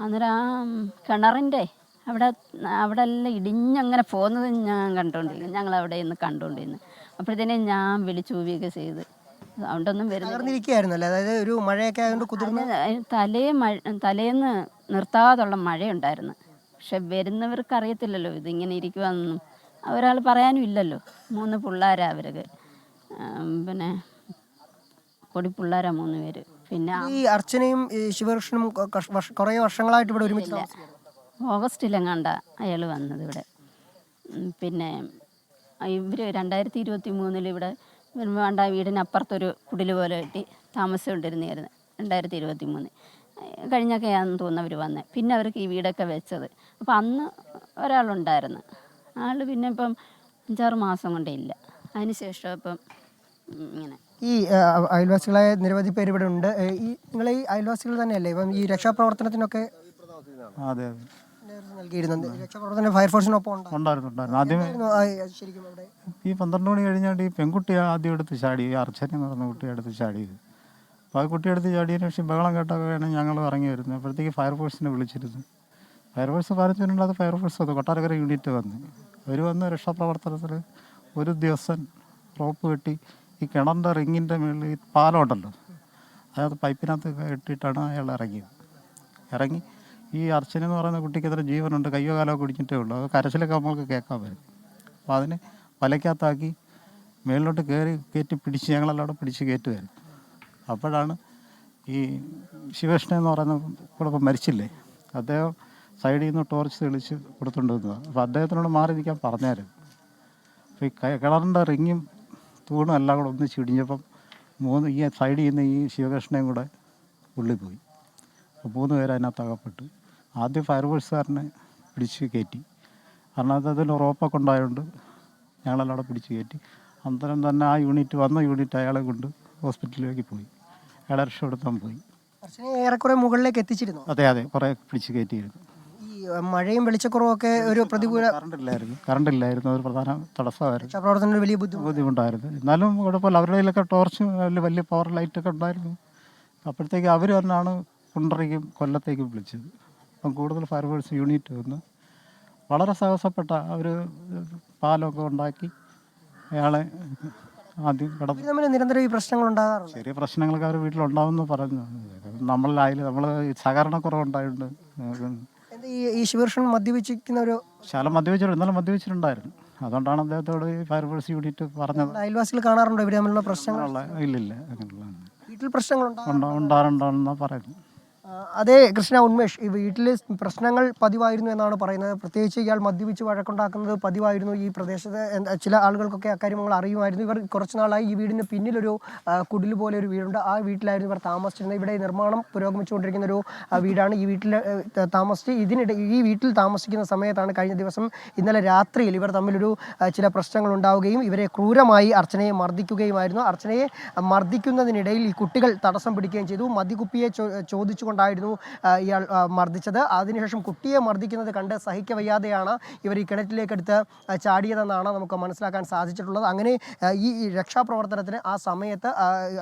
അന്നേരം ആ കിണറിൻ്റെ അവിടെ എല്ലാം ഇടിഞ്ഞങ്ങനെ പോകുന്നത് ഞാൻ കണ്ടുകൊണ്ടിരിക്കുന്നു. ഞങ്ങൾ അവിടെ നിന്ന് കണ്ടുകൊണ്ടിരുന്നു. അപ്പോഴത്തേനെ ഞാൻ വിളിച്ചൂവിയൊക്കെ ചെയ്ത് അതുകൊണ്ടൊന്നും വരുന്നിരിക്കുകയായിരുന്നല്ലേ, അതായത് ഒരു മഴയൊക്കെ ആയതുകൊണ്ട് കുതിർന്ന് തലേന്ന് നിർത്താതുള്ള മഴയുണ്ടായിരുന്നു. പക്ഷെ വരുന്നവർക്ക് അറിയത്തില്ലല്ലോ ഇതിങ്ങനെ ഇരിക്കുവാന്നൊന്നും. ഒരാൾ പറയാനും ഇല്ലല്ലോ. 3 പിള്ളേരാ അവർക്ക്, പിന്നെ പൊടിപ്പിള്ളേരാ 3 പേര്. പിന്നെ ഈ അർച്ചനയും ശിവകൃഷ്ണനും കുറേ വർഷങ്ങളായിട്ട് ഇവിടെ ഒരുമിച്ച് ഓഗസ്റ്റിലെങ്ങാണ്ട അയാൾ വന്നത് ഇവിടെ. പിന്നെ ഇവർ 2023 ഇവിടെ വേണ്ട വീടിനപ്പുറത്തൊരു കുടിൽ പോലെ കെട്ടി താമസിച്ചുകൊണ്ടിരുന്നായിരുന്നു. 2023 കഴിഞ്ഞൊക്കെയാണെന്ന് തോന്നുന്നു അവർ വന്നത്. പിന്നെ അവർക്ക് ഈ വീടൊക്കെ വെച്ചത്. അപ്പോൾ അന്ന് ഒരാളുണ്ടായിരുന്നു. ആൾ പിന്നെ ഇപ്പം 5-6 മാസം കൊണ്ടേ ഇല്ല. അതിന് ശേഷം ഇപ്പം ഇങ്ങനെ ഈ അയൽവാസികളായ നിരവധി പേര് ഇവിടെ ഉണ്ട്. ഈ നിങ്ങൾ ഈ അയൽവാസികൾ തന്നെയല്ലേ ഇപ്പം ഈ രക്ഷാപ്രവർത്തനത്തിനൊക്കെ അതെ നൽകിയിരുന്നത്? രക്ഷാപ്രവർത്തനം ഫയർഫോഴ്സിനൊപ്പം ഉണ്ടായിരുന്നു. ആദ്യമേ ശരിക്കും അവിടെ ഈ 12 മണി കഴിഞ്ഞാണ്ട് ഈ പെൺകുട്ടി ആദ്യം എടുത്ത് ചാടി, ഈ അർച്ചന എന്ന് പറഞ്ഞ കുട്ടി എടുത്ത് ചാടിയത്. അപ്പോൾ ആ കുട്ടി എടുത്ത് ചാടിയതിന് ശേഷം ബഹളം കേട്ടൊക്കെയാണ് ഞങ്ങൾ ഇറങ്ങി വരുന്നത്. അപ്പോഴത്തേക്ക് ഫയർഫോഴ്സിനെ വിളിച്ചിരുന്നു. ഫയർഫോഴ്സ് പറഞ്ഞിട്ടുണ്ട്. അത് ഫയർഫോഴ്സ് അത് കൊട്ടാരക്കര യൂണിറ്റ് അവർ വന്ന് രക്ഷാപ്രവർത്തനത്തിൽ ഒരു ദിവസം റോപ്പ് കെട്ടി ഈ കിണറിൻ്റെ റിങ്ങിൻ്റെ മുകളിൽ ഈ പാലം ഉണ്ടല്ലോ, അതായത് പൈപ്പിനകത്ത് കെട്ടിയിട്ടാണ് അയാൾ ഇറങ്ങി ഈ അർച്ചന എന്ന് പറയുന്ന കുട്ടിക്ക് എത്ര ജീവനുണ്ട്, കയ്യോ കാലോ കുടിച്ചിട്ടേ ഉള്ളൂ. അത് കരച്ചിലൊക്കെ നമ്മൾക്ക് കേൾക്കാൻ വരും. അപ്പോൾ അതിനെ വലയ്ക്കകത്താക്കി മേളിലോട്ട് കയറ്റി പിടിച്ച് ഞങ്ങളെല്ലാം പിടിച്ച് കയറ്റുമായിരുന്നു. അപ്പോഴാണ് ഈ ശിവകൃഷ്ണൻ എന്ന് പറയുന്ന കൂടെ ഇപ്പം മരിച്ചില്ലേ, അദ്ദേഹം സൈഡിൽ നിന്ന് ടോർച്ച് തെളിച്ച് കൊടുത്തുകൊണ്ട് വന്നതാണ്. അപ്പോൾ അദ്ദേഹത്തിനോട് മാറി നിൽക്കാൻ പറഞ്ഞായിരുന്നു. അപ്പോൾ ഈ കിണറിൻ്റെ റിങ്ങും തൂണും എല്ലാം കൂടെ ഒന്നിച്ച് ഇടിഞ്ഞപ്പം ഈ സൈഡിൽ നിന്ന് ഈ ശിവകൃഷ്ണയും കൂടെ ഉള്ളിൽ പോയി. അപ്പോൾ 3 പേര് അതിനകത്ത് അകപ്പെട്ടു. ആദ്യം ഫയർഫോഴ്സുകാരനെ പിടിച്ച് കയറ്റി. കാരണം അതിൽ റോപ്പൊക്കെ ഉണ്ടായതുകൊണ്ട് ഞങ്ങളെല്ലാം അവിടെ പിടിച്ച് കയറ്റി. അന്നേരം തന്നെ ആ യൂണിറ്റ് അയാളെ കൊണ്ട് ഹോസ്പിറ്റലിലേക്ക് പോയി. അയാളെ രക്ഷപ്പെടുത്താൻ പോയി. ഏറെക്കുറെ മുകളിലേക്ക് എത്തിച്ചിരുന്നു. അതെ കുറേ പിടിച്ച് കയറ്റിയിരുന്നു. ഈ മഴയും വെളിച്ചക്കുറവൊക്കെ ഒരു പ്രതികൂല കറണ്ടില്ലായിരുന്നു ഒരു പ്രധാന തടസ്സമായിരുന്നു. രക്ഷാപ്രവർത്തനം വലിയ ബുദ്ധിമുട്ടായിരുന്നു. എന്നാലും കുഴപ്പമില്ല, അവരുടെ കയ്യിലൊക്കെ ടോർച്ച് വലിയ പവർ ലൈറ്റൊക്കെ ഉണ്ടായിരുന്നു. അപ്പോഴത്തേക്ക് അവർ തന്നെയാണ് കുണ്ടറയ്ക്കും കൊല്ലത്തേക്കും വിളിച്ചത്. അപ്പം കൂടുതൽ ഫയർഫോഴ്സ് യൂണിറ്റ് വന്ന് വളരെ സാഹസപ്പെട്ട അവർ പാലമൊക്കെ ഉണ്ടാക്കി അയാളെ ആദ്യം നിരന്തരം ഈ പ്രശ്നങ്ങൾ ഉണ്ടാകാറുണ്ട്. ചെറിയ പ്രശ്നങ്ങളൊക്കെ അവർ വീട്ടിലുണ്ടാവുമെന്ന് പറഞ്ഞു. നമ്മൾ സഹകരണക്കുറവുണ്ടായിട്ടുണ്ട്. ഈ ശിവകൃഷ്ണൻ മദ്യപിച്ചിരിക്കുന്ന ഒരു ശാലം ഇന്നലെ മദ്യപിച്ചിട്ടുണ്ടായിരുന്നു. അതുകൊണ്ടാണ് അദ്ദേഹത്തോട് ഈ ഫയർഫോഴ്സ് യൂണിറ്റ് പറഞ്ഞത്. അയൽവാസികൾ കാണാറുണ്ടോ ഇവർ തമ്മിലുള്ള പ്രശ്നങ്ങൾ? ഇല്ലില്ല, അങ്ങനെയുള്ള വീട്ടിൽ പ്രശ്നങ്ങൾ ഉണ്ടാറുണ്ടെന്നാണ് പറയുന്നത്. അതേ കൃഷ്ണ ഉന്മേഷ്, ഈ വീട്ടിൽ പ്രശ്നങ്ങൾ പതിവായിരുന്നു എന്നാണ് പറയുന്നത്. പ്രത്യേകിച്ച് ഇയാൾ മദ്യപിച്ച് വഴക്കുണ്ടാക്കുന്നത് പതിവായിരുന്നു ഈ പ്രദേശത്ത്. ചില ആളുകൾക്കൊക്കെ അക്കാര്യങ്ങൾ അറിയുമായിരുന്നു. ഇവർ കുറച്ച് നാളായി ഈ വീടിന് പിന്നിലൊരു കുടിൽ പോലെ ഒരു വീടുണ്ട്. ആ വീട്ടിലായിരുന്നു ഇവർ താമസിച്ചിരുന്നത്. ഇവിടെ നിർമ്മാണം പുരോഗമിച്ചുകൊണ്ടിരിക്കുന്ന ഒരു വീടാണ്. ഈ വീട്ടിൽ ഈ വീട്ടിൽ താമസിക്കുന്ന സമയത്താണ് കഴിഞ്ഞ ദിവസം ഇന്നലെ രാത്രിയിൽ ഇവർ തമ്മിലൊരു ചില പ്രശ്നങ്ങൾ ഉണ്ടാവുകയും ഇവരെ ക്രൂരമായി അർച്ചനയെ മർദ്ദിക്കുകയുമായിരുന്നു. അർച്ചനയെ മർദ്ദിക്കുന്നതിനിടയിൽ ഈ കുട്ടികൾ തടസ്സം പിടിക്കുകയും ചെയ്തു. മദ്യക്കുപ്പിയെ ചോദിച്ചുകൊണ്ടായിരുന്നു ഇയാൾ മർദ്ദിച്ചത്. അതിനുശേഷം കുട്ടിയെ മർദ്ദിക്കുന്നത് കണ്ട് സഹിക്കവയ്യാതെയാണ് ഇവർ ഈ കിണറ്റിലേക്കെടുത്ത് ചാടിയതെന്നാണ് നമുക്ക് മനസ്സിലാക്കാൻ സാധിച്ചിട്ടുള്ളത്. അങ്ങനെ ഈ രക്ഷാപ്രവർത്തനത്തിന് ആ സമയത്ത്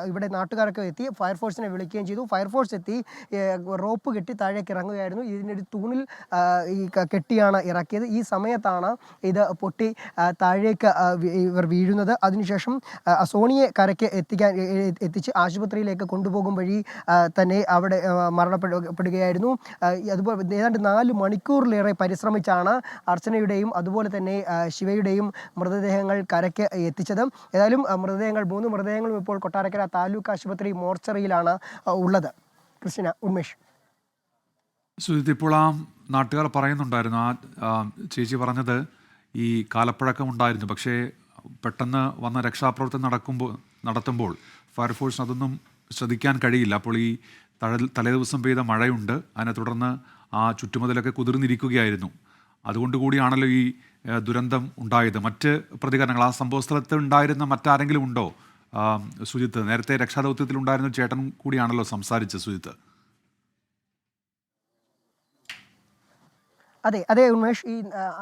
ഇവിടെ നാട്ടുകാരൊക്കെ എത്തി ഫയർഫോഴ്സിനെ വിളിക്കുകയും ചെയ്തു. ഫയർഫോഴ്സ് എത്തി റോപ്പ് കെട്ടി താഴേക്ക് ഇറങ്ങുകയായിരുന്നു. ഇതിനൊരു തൂണിൽ ഈ കെട്ടിയാണ് ഇറക്കിയത്. ഈ സമയത്താണ് ഇത് പൊട്ടി താഴേക്ക് ഇവർ വീഴുന്നത്. അതിനുശേഷം സോണിയെ കരയ്ക്ക് എത്തിച്ച് ആശുപത്രിയിലേക്ക് കൊണ്ടുപോകും വഴി തന്നെ അവിടെ മരണപ്പെടുകയായിരുന്നു. അതുപോലെ ഏതാണ്ട് 4 മണിക്കൂറിലേറെ പരിശ്രമിച്ചാണ് അർച്ചനയുടെയും അതുപോലെ തന്നെ ശിവയുടെയും മൃതദേഹങ്ങൾ കരയ്ക്ക് എത്തിച്ചത്. ഏതായാലും 3 മൃതദേഹങ്ങളും ഇപ്പോൾ കൊട്ടാരക്കര താലൂക്ക് ആശുപത്രി മോർച്ചറിയിലാണ് ഉള്ളത്. കൃഷ്ണ ഉന്മേഷ്. സുജിത്ത്, ഇപ്പോൾ ആ നാട്ടുകാർ പറയുന്നുണ്ടായിരുന്നു, ആ ചേച്ചി പറഞ്ഞത് ഈ കാലപ്പഴക്കം ഉണ്ടായിരുന്നു. പക്ഷേ പെട്ടെന്ന് വന്ന രക്ഷാപ്രവർത്തനം നടത്തുമ്പോൾ ഫയർഫോഴ്സിന് അതൊന്നും ശ്രദ്ധിക്കാൻ കഴിയില്ല. അപ്പോൾ ഈ തലേദിവസം പെയ്ത മഴയുണ്ട്, അതിനെ തുടർന്ന് ആ ചുറ്റുമതിലൊക്കെ കുതിർന്നിരിക്കുകയായിരുന്നു. അതുകൊണ്ട് കൂടിയാണല്ലോ ഈ ദുരന്തം ഉണ്ടായത്. മറ്റ് പ്രതികരണങ്ങൾ ആ സംഭവ സ്ഥലത്ത് ഉണ്ടായിരുന്ന മറ്റാരെങ്കിലും ഉണ്ടോ സുജിത്ത്, നേരത്തെ രക്ഷാദൗത്യത്തിലുണ്ടായിരുന്ന ചേട്ടൻ കൂടിയാണല്ലോ സംസാരിച്ചത് സുജിത്ത്. അതെ ഉന്മേഷ്,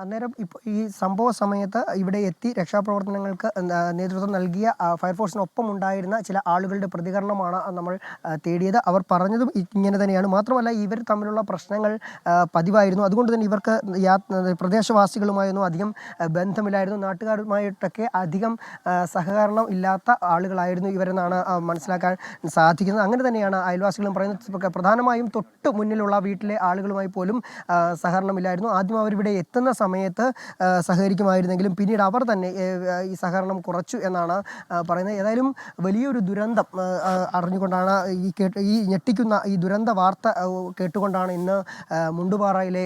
അന്നേരം ഇപ്പോൾ ഈ സംഭവ സമയത്ത് ഇവിടെ എത്തി രക്ഷാപ്രവർത്തനങ്ങൾക്ക് നേതൃത്വം നൽകിയ ഫയർഫോഴ്സിനൊപ്പം ഉണ്ടായിരുന്ന ചില ആളുകളുടെ പ്രതികരണമാണ് നമ്മൾ തേടിയത്. അവർ പറഞ്ഞതും ഇങ്ങനെ തന്നെയാണ്. മാത്രമല്ല, ഇവർ തമ്മിലുള്ള പ്രശ്നങ്ങൾ പതിവായിരുന്നു. അതുകൊണ്ട് തന്നെ ഇവർക്ക് പ്രദേശവാസികളുമായൊന്നും അധികം ബന്ധമില്ലായിരുന്നു. നാട്ടുകാരുമായിട്ടൊക്കെ അധികം സഹകരണം ഇല്ലാത്ത ആളുകളായിരുന്നു ഇവരെന്നാണ് മനസ്സിലാക്കാൻ സാധിക്കുന്നത്. അങ്ങനെ തന്നെയാണ് അയൽവാസികളും പറയുന്നത്. പ്രധാനമായും തൊട്ട് മുന്നിലുള്ള വീട്ടിലെ ആളുകളുമായി പോലും സഹകരണമില്ലായിരുന്നു. ആദ്യം അവരിവിടെ എത്തുന്ന സമയത്ത് സഹകരിക്കുമായിരുന്നെങ്കിലും പിന്നീട് അവർ തന്നെ ഈ സഹകരണം കുറച്ചു എന്നാണ് പറയുന്നത്. ഏതായാലും വലിയൊരു ദുരന്തം അറിഞ്ഞുകൊണ്ടാണ് ഈ ഞെട്ടിക്കുന്ന ഈ ദുരന്ത വാർത്ത കേട്ടുകൊണ്ടാണ് ഇന്ന് മുണ്ടുപാറയിലെ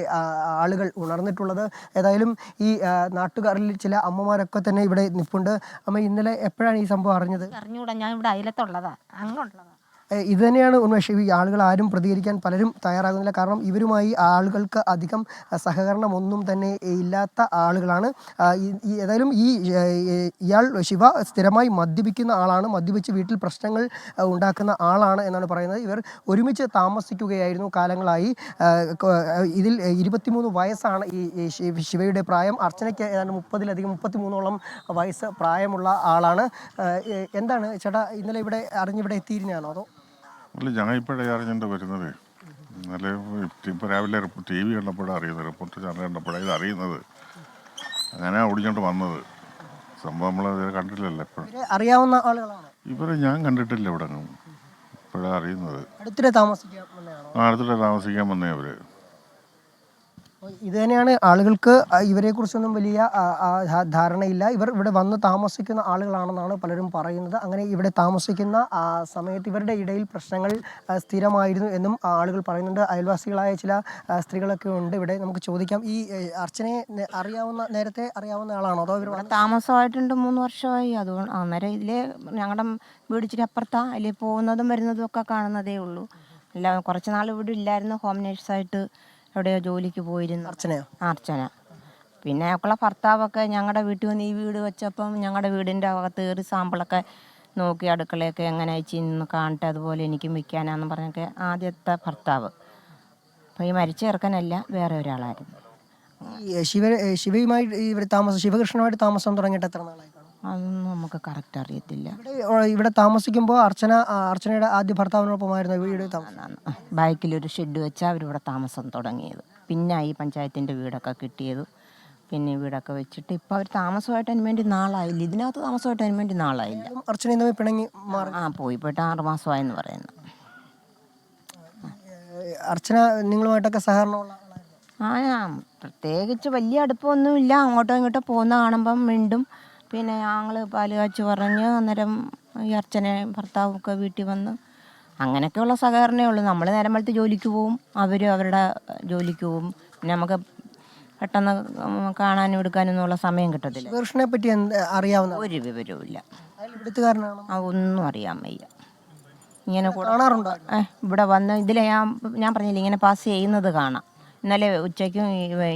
ആളുകൾ ഉണർന്നിട്ടുള്ളത്. ഏതായാലും ഈ നാട്ടുകാരിൽ ചില അമ്മമാരൊക്കെ തന്നെ ഇവിടെ നിൽപ്പുണ്ട്. അമ്മ, ഇന്നലെ എപ്പോഴാണ് ഈ സംഭവം അറിഞ്ഞത്? അറിഞ്ഞൂടാ, ഞാൻ ഇവിടെ അയലത്തുള്ളതാ, അങ്ങുള്ളതാ. ഇത് തന്നെയാണ് ഉന്മേഷ്, ഈ ആളുകൾ ആരും പ്രതികരിക്കാൻ പലരും തയ്യാറാകുന്നില്ല. കാരണം ഇവരുമായി ആളുകൾക്ക് അധികം സഹകരണമൊന്നും തന്നെ ഇല്ലാത്ത ആളുകളാണ്. ഏതായാലും ഇയാൾ ശിവ സ്ഥിരമായി മദ്യപിക്കുന്ന ആളാണ്, മദ്യപിച്ച് വീട്ടിൽ പ്രശ്നങ്ങൾ ഉണ്ടാക്കുന്ന ആളാണ് എന്നാണ് പറയുന്നത്. ഇവർ ഒരുമിച്ച് താമസിക്കുകയായിരുന്നു കാലങ്ങളായി. ഇതിൽ 23 വയസ്സാണ് ഈ ശിവയുടെ പ്രായം. അർച്ചനയ്ക്ക് ഏതാണ്ട് 33ഓളം വയസ്സ് പ്രായമുള്ള ആളാണ്. എന്താണ് ചേട്ടാ, ഇന്നലെ ഇവിടെ അറിഞ്ഞിവിടെ എത്തിയിരുന്നാണോ അതോ? അല്ല, ഞങ്ങൾ ഇപ്പോഴേ അറിഞ്ഞിട്ട് വരുന്നത്. ഇന്നലെ ഇപ്പോൾ രാവിലെ TV കണ്ടപ്പോഴാണ് അറിയുന്നത്, റിപ്പോർട്ട് ചാനൽ കണ്ടപ്പോഴാണ് ഇത് അറിയുന്നത്. അങ്ങനെ ഓടിച്ചോണ്ട് വന്നത്. സംഭവം നമ്മൾ കണ്ടിട്ടില്ലല്ലോ. എപ്പോഴും അറിയാവുന്ന ആളുകളാണ് ഇവരെ ഞാൻ കണ്ടിട്ടില്ല ഇവിടെ. ഇപ്പോഴാണ് അറിയുന്നത്. അടുത്തിടെ താമസിക്കാൻ വന്നേ അവര്. ഇത് തന്നെയാണ്, ആളുകൾക്ക് ഇവരെക്കുറിച്ചൊന്നും വലിയ ധാരണയില്ല. ഇവർ ഇവിടെ വന്ന് താമസിക്കുന്ന ആളുകളാണെന്നാണ് പലരും പറയുന്നത്. അങ്ങനെ ഇവിടെ താമസിക്കുന്ന സമയത്ത് ഇവരുടെ ഇടയിൽ പ്രശ്നങ്ങൾ സ്ഥിരമായിരുന്നു എന്നും ആളുകൾ പറയുന്നുണ്ട്. അയൽവാസികളായ ചില സ്ത്രീകളൊക്കെ ഉണ്ട് ഇവിടെ. നമുക്ക് ചോദിക്കാം, ഈ അർച്ചനയെ നേരത്തെ അറിയാവുന്ന ആളാണോ അതോ ഇവർ താമസമായിട്ടുണ്ട്? 3 വർഷമായി. അതുകൊണ്ട് അന്നേരം ഇതിലെ ഞങ്ങളുടെ വീട് ഇച്ചിരി അപ്പുറത്താ. അതിൽ പോകുന്നതും വരുന്നതും ഒക്കെ കാണുന്നതേ ഉള്ളൂ. അല്ല, കുറച്ച് നാൾ ഇവിടെ ഇല്ലായിരുന്നു. ഹോം നേഴ്സായിട്ട് എവിടെയോ ജോലിക്ക് പോയിരുന്നു അർച്ചന. പിന്നെ അവക്കുള്ള ഭർത്താവൊക്കെ ഞങ്ങളുടെ വീട്ടിൽ വന്ന് ഈ വീട് വെച്ചപ്പം ഞങ്ങളുടെ വീടിൻ്റെ അകത്ത് കയറി സാമ്പിളൊക്കെ നോക്കി അടുക്കളയൊക്കെ എങ്ങനെ അയച്ചിന്ന് കാണട്ടെ, അതുപോലെ എനിക്കും വിൽക്കാനാന്ന് പറഞ്ഞൊക്കെ ആദ്യത്തെ ഭർത്താവ്. അപ്പോൾ ഈ മരിച്ച ചെറുക്കനല്ല, വേറെ ഒരാളായിരുന്നു. ശിവകൃഷ്ണനുമായിട്ട് താമസം തുടങ്ങിയിട്ട് എത്ര നാളായി? അതൊന്നും നമുക്ക് കറക്റ്റ് അറിയത്തില്ല. ഇവിടെ താമസിക്കുമ്പോൾ അർച്ചനയുടെ ആദ്യ ഭർത്താവിനൊപ്പമായിരുന്നു വീട് താമസം. ബാക്കിലൊരു ഷെഡ് വെച്ചാൽ അവരിവിടെ താമസം തുടങ്ങിയത്. പിന്നെ ഈ പഞ്ചായത്തിൻ്റെ വീടൊക്കെ കിട്ടിയത്. പിന്നെ വീടൊക്കെ വെച്ചിട്ട് ഇപ്പോൾ അവർ താമസമായിട്ട് അതിന് വേണ്ടി നാളായില്ല. ഇതിനകത്ത് താമസമായിട്ട് അതിന് വേണ്ടി നാളായില്ല. അർച്ചന പിണങ്ങി പോയിട്ട് 6 മാസമായെന്ന് പറയുന്നു. അർച്ചന നിങ്ങളുമായിട്ടൊക്കെ സഹകരണമുള്ള പ്രത്യേകിച്ച് വലിയ അടുപ്പമൊന്നുമില്ല. അങ്ങോട്ടോ ഇങ്ങോട്ടോ പോകുന്ന കാണുമ്പം മിണ്ടും. പിന്നെ ഞങ്ങൾ പാല് കാച്ച് പറഞ്ഞ് അന്നേരം ഈ അർച്ചനയും ഭർത്താവൊക്കെ വീട്ടിൽ വന്ന് അങ്ങനെയൊക്കെയുള്ള സഹകരണമേ ഉള്ളൂ. നമ്മൾ നേരം വെളുത്ത് ജോലിക്ക് പോവും, അവർ അവരുടെ ജോലിക്ക് പോവും. പിന്നെ നമുക്ക് പെട്ടെന്ന് കാണാനും എടുക്കാനൊന്നും ഉള്ള സമയം കിട്ടത്തില്ല. കൃഷ്ണനെ പറ്റി അറിയാവുന്ന ഒരു വിവരവും ഇല്ല. ഒന്നും അറിയാൻ വയ്യ. ഇങ്ങനെ കാണാറുണ്ടോ? ഇവിടെ വന്ന് ഇതിലെ ഞാൻ പറഞ്ഞില്ല, ഇങ്ങനെ പാസ് ചെയ്യുന്നത് കാണാം. ഇന്നലെ ഉച്ചയ്ക്കും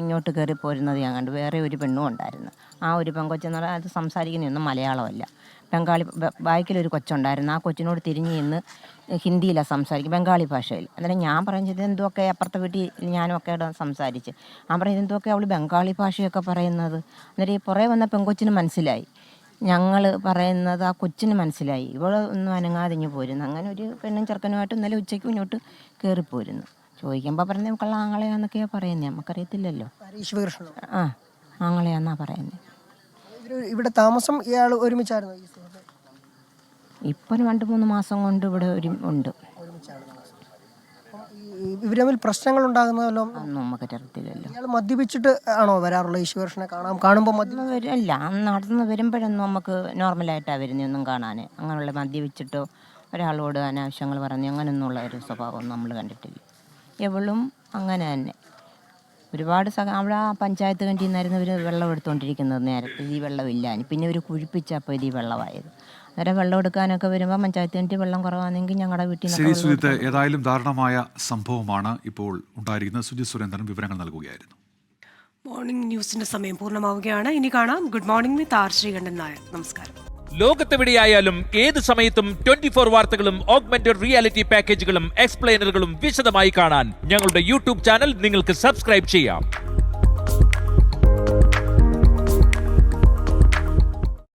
ഇങ്ങോട്ട് കയറി പോരുന്നത് ഞാൻ കണ്ടു. വേറെ ഒരു പെണ്ണും ഉണ്ടായിരുന്നു. ആ ഒരു പെൺകൊച്ചെന്ന് പറഞ്ഞാൽ അത് സംസാരിക്കുന്നതൊന്നും മലയാളമല്ല, ബംഗാളി. ബാക്കിലൊരു കൊച്ചുണ്ടായിരുന്നു. ആ കൊച്ചിനോട് തിരിഞ്ഞ് നിന്ന് ഹിന്ദിയിലാണ് സംസാരിക്കും, ബംഗാളി ഭാഷയിൽ. അന്നേരം ഞാൻ പറഞ്ഞത് എന്തൊക്കെ അപ്പുറത്തെ വീട്ടിൽ ഞാനും ഒക്കെ സംസാരിച്ച് ഞാൻ പറയുന്നത് എന്തൊക്കെ അവൾ ബംഗാളി ഭാഷയൊക്കെ പറയുന്നത്. അന്നേരം ഈ പുറകെ വന്ന പെൺകൊച്ചിന് മനസ്സിലായി, ഞങ്ങൾ പറയുന്നത് ആ കൊച്ചിന് മനസ്സിലായി. ഇവൾ ഒന്നും അനങ്ങാതിഞ്ഞ് പോരുന്നു. അങ്ങനെ ഒരു പെണ്ണും ചെറുക്കനുമായിട്ട് ഇന്നലെ ഉച്ചയ്ക്കും ഇങ്ങോട്ട് കയറിപ്പോരുന്നു. ചോദിക്കുമ്പോൾ പറഞ്ഞ മക്കളെ ആങ്ങളെയാന്നൊക്കെയാ പറയുന്നത്, നമുക്കറിയത്തില്ലല്ലോ. ആങ്ങളെയാന്നാ പറയുന്നത്. ഇവിടെ താമസം ഇയാൾ ഒരുമിച്ചായിരുന്നു? ഇപ്പം 2-3 മാസം കൊണ്ട് ഇവിടെ ഉണ്ട്. ഇവർ തമ്മിൽ പ്രശ്നങ്ങൾ ഉണ്ടാകുന്നതല്ലോ നമുക്ക് അറിയത്തില്ലല്ലോ. ഇയാൾ മദ്യപിച്ചിട്ട് ആണോ വരാറുള്ളത്? ഈശ്വരനെ കാണുമ്പോൾ അല്ല, നടന്ന് വരുമ്പോഴൊന്നും നമുക്ക് നോർമലായിട്ടാണ് വരുന്നതൊന്നും കാണാൻ. അങ്ങനെയുള്ള മദ്യപിച്ചിട്ടോ ഒരാളോട് അനാവശ്യങ്ങൾ പറഞ്ഞ് അങ്ങനെയൊന്നുള്ള ഒരു സ്വഭാവം നമ്മൾ കണ്ടിട്ടില്ല. എവളും അങ്ങനെ തന്നെ. ഒരുപാട് അവിടെ ആ പഞ്ചായത്ത് കണ്ടിൽ നിന്നായിരുന്നു ഇവർ വെള്ളം എടുത്തുകൊണ്ടിരിക്കുന്നത്. നേരത്തെ ഈ വെള്ളമില്ല, പിന്നെ ഇവർ കുഴിപ്പിച്ചപ്പോൾ ഇത് ഈ വെള്ളമായത്. അന്നേരം വെള്ളം എടുക്കാനൊക്കെ വരുമ്പോൾ പഞ്ചായത്ത് കണ്ടി വെള്ളം കുറവാണെങ്കിൽ ഞങ്ങളുടെ വീട്ടിൽ ശരി സുജിത്ത്, ഏതായാലും ദാരുണമായ സംഭവമാണ് ഇപ്പോൾ ഉണ്ടായിരിക്കുന്നത്. സുജിത് സുരേന്ദ്രൻ വിവരങ്ങൾ നൽകുകയായിരുന്നു. മോർണിംഗ് ന്യൂസിന്റെ സമയം പൂർണ്ണമാവുകയാണ്. ഇനി കാണാം good morning with R Sreekandan Nair. നമസ്കാരം. ലോകത്തെവിടെയായാലും ഏത് സമയത്തും 24 വാർത്തകളും ഓഗ്മെന്റഡ് റിയാലിറ്റി പാക്കേജുകളും എക്സ്പ്ലെയിനറുകളും വിശദമായി കാണാൻ ഞങ്ങളുടെ യൂട്യൂബ് ചാനൽ നിങ്ങൾക്ക് സബ്സ്ക്രൈബ് ചെയ്യാം.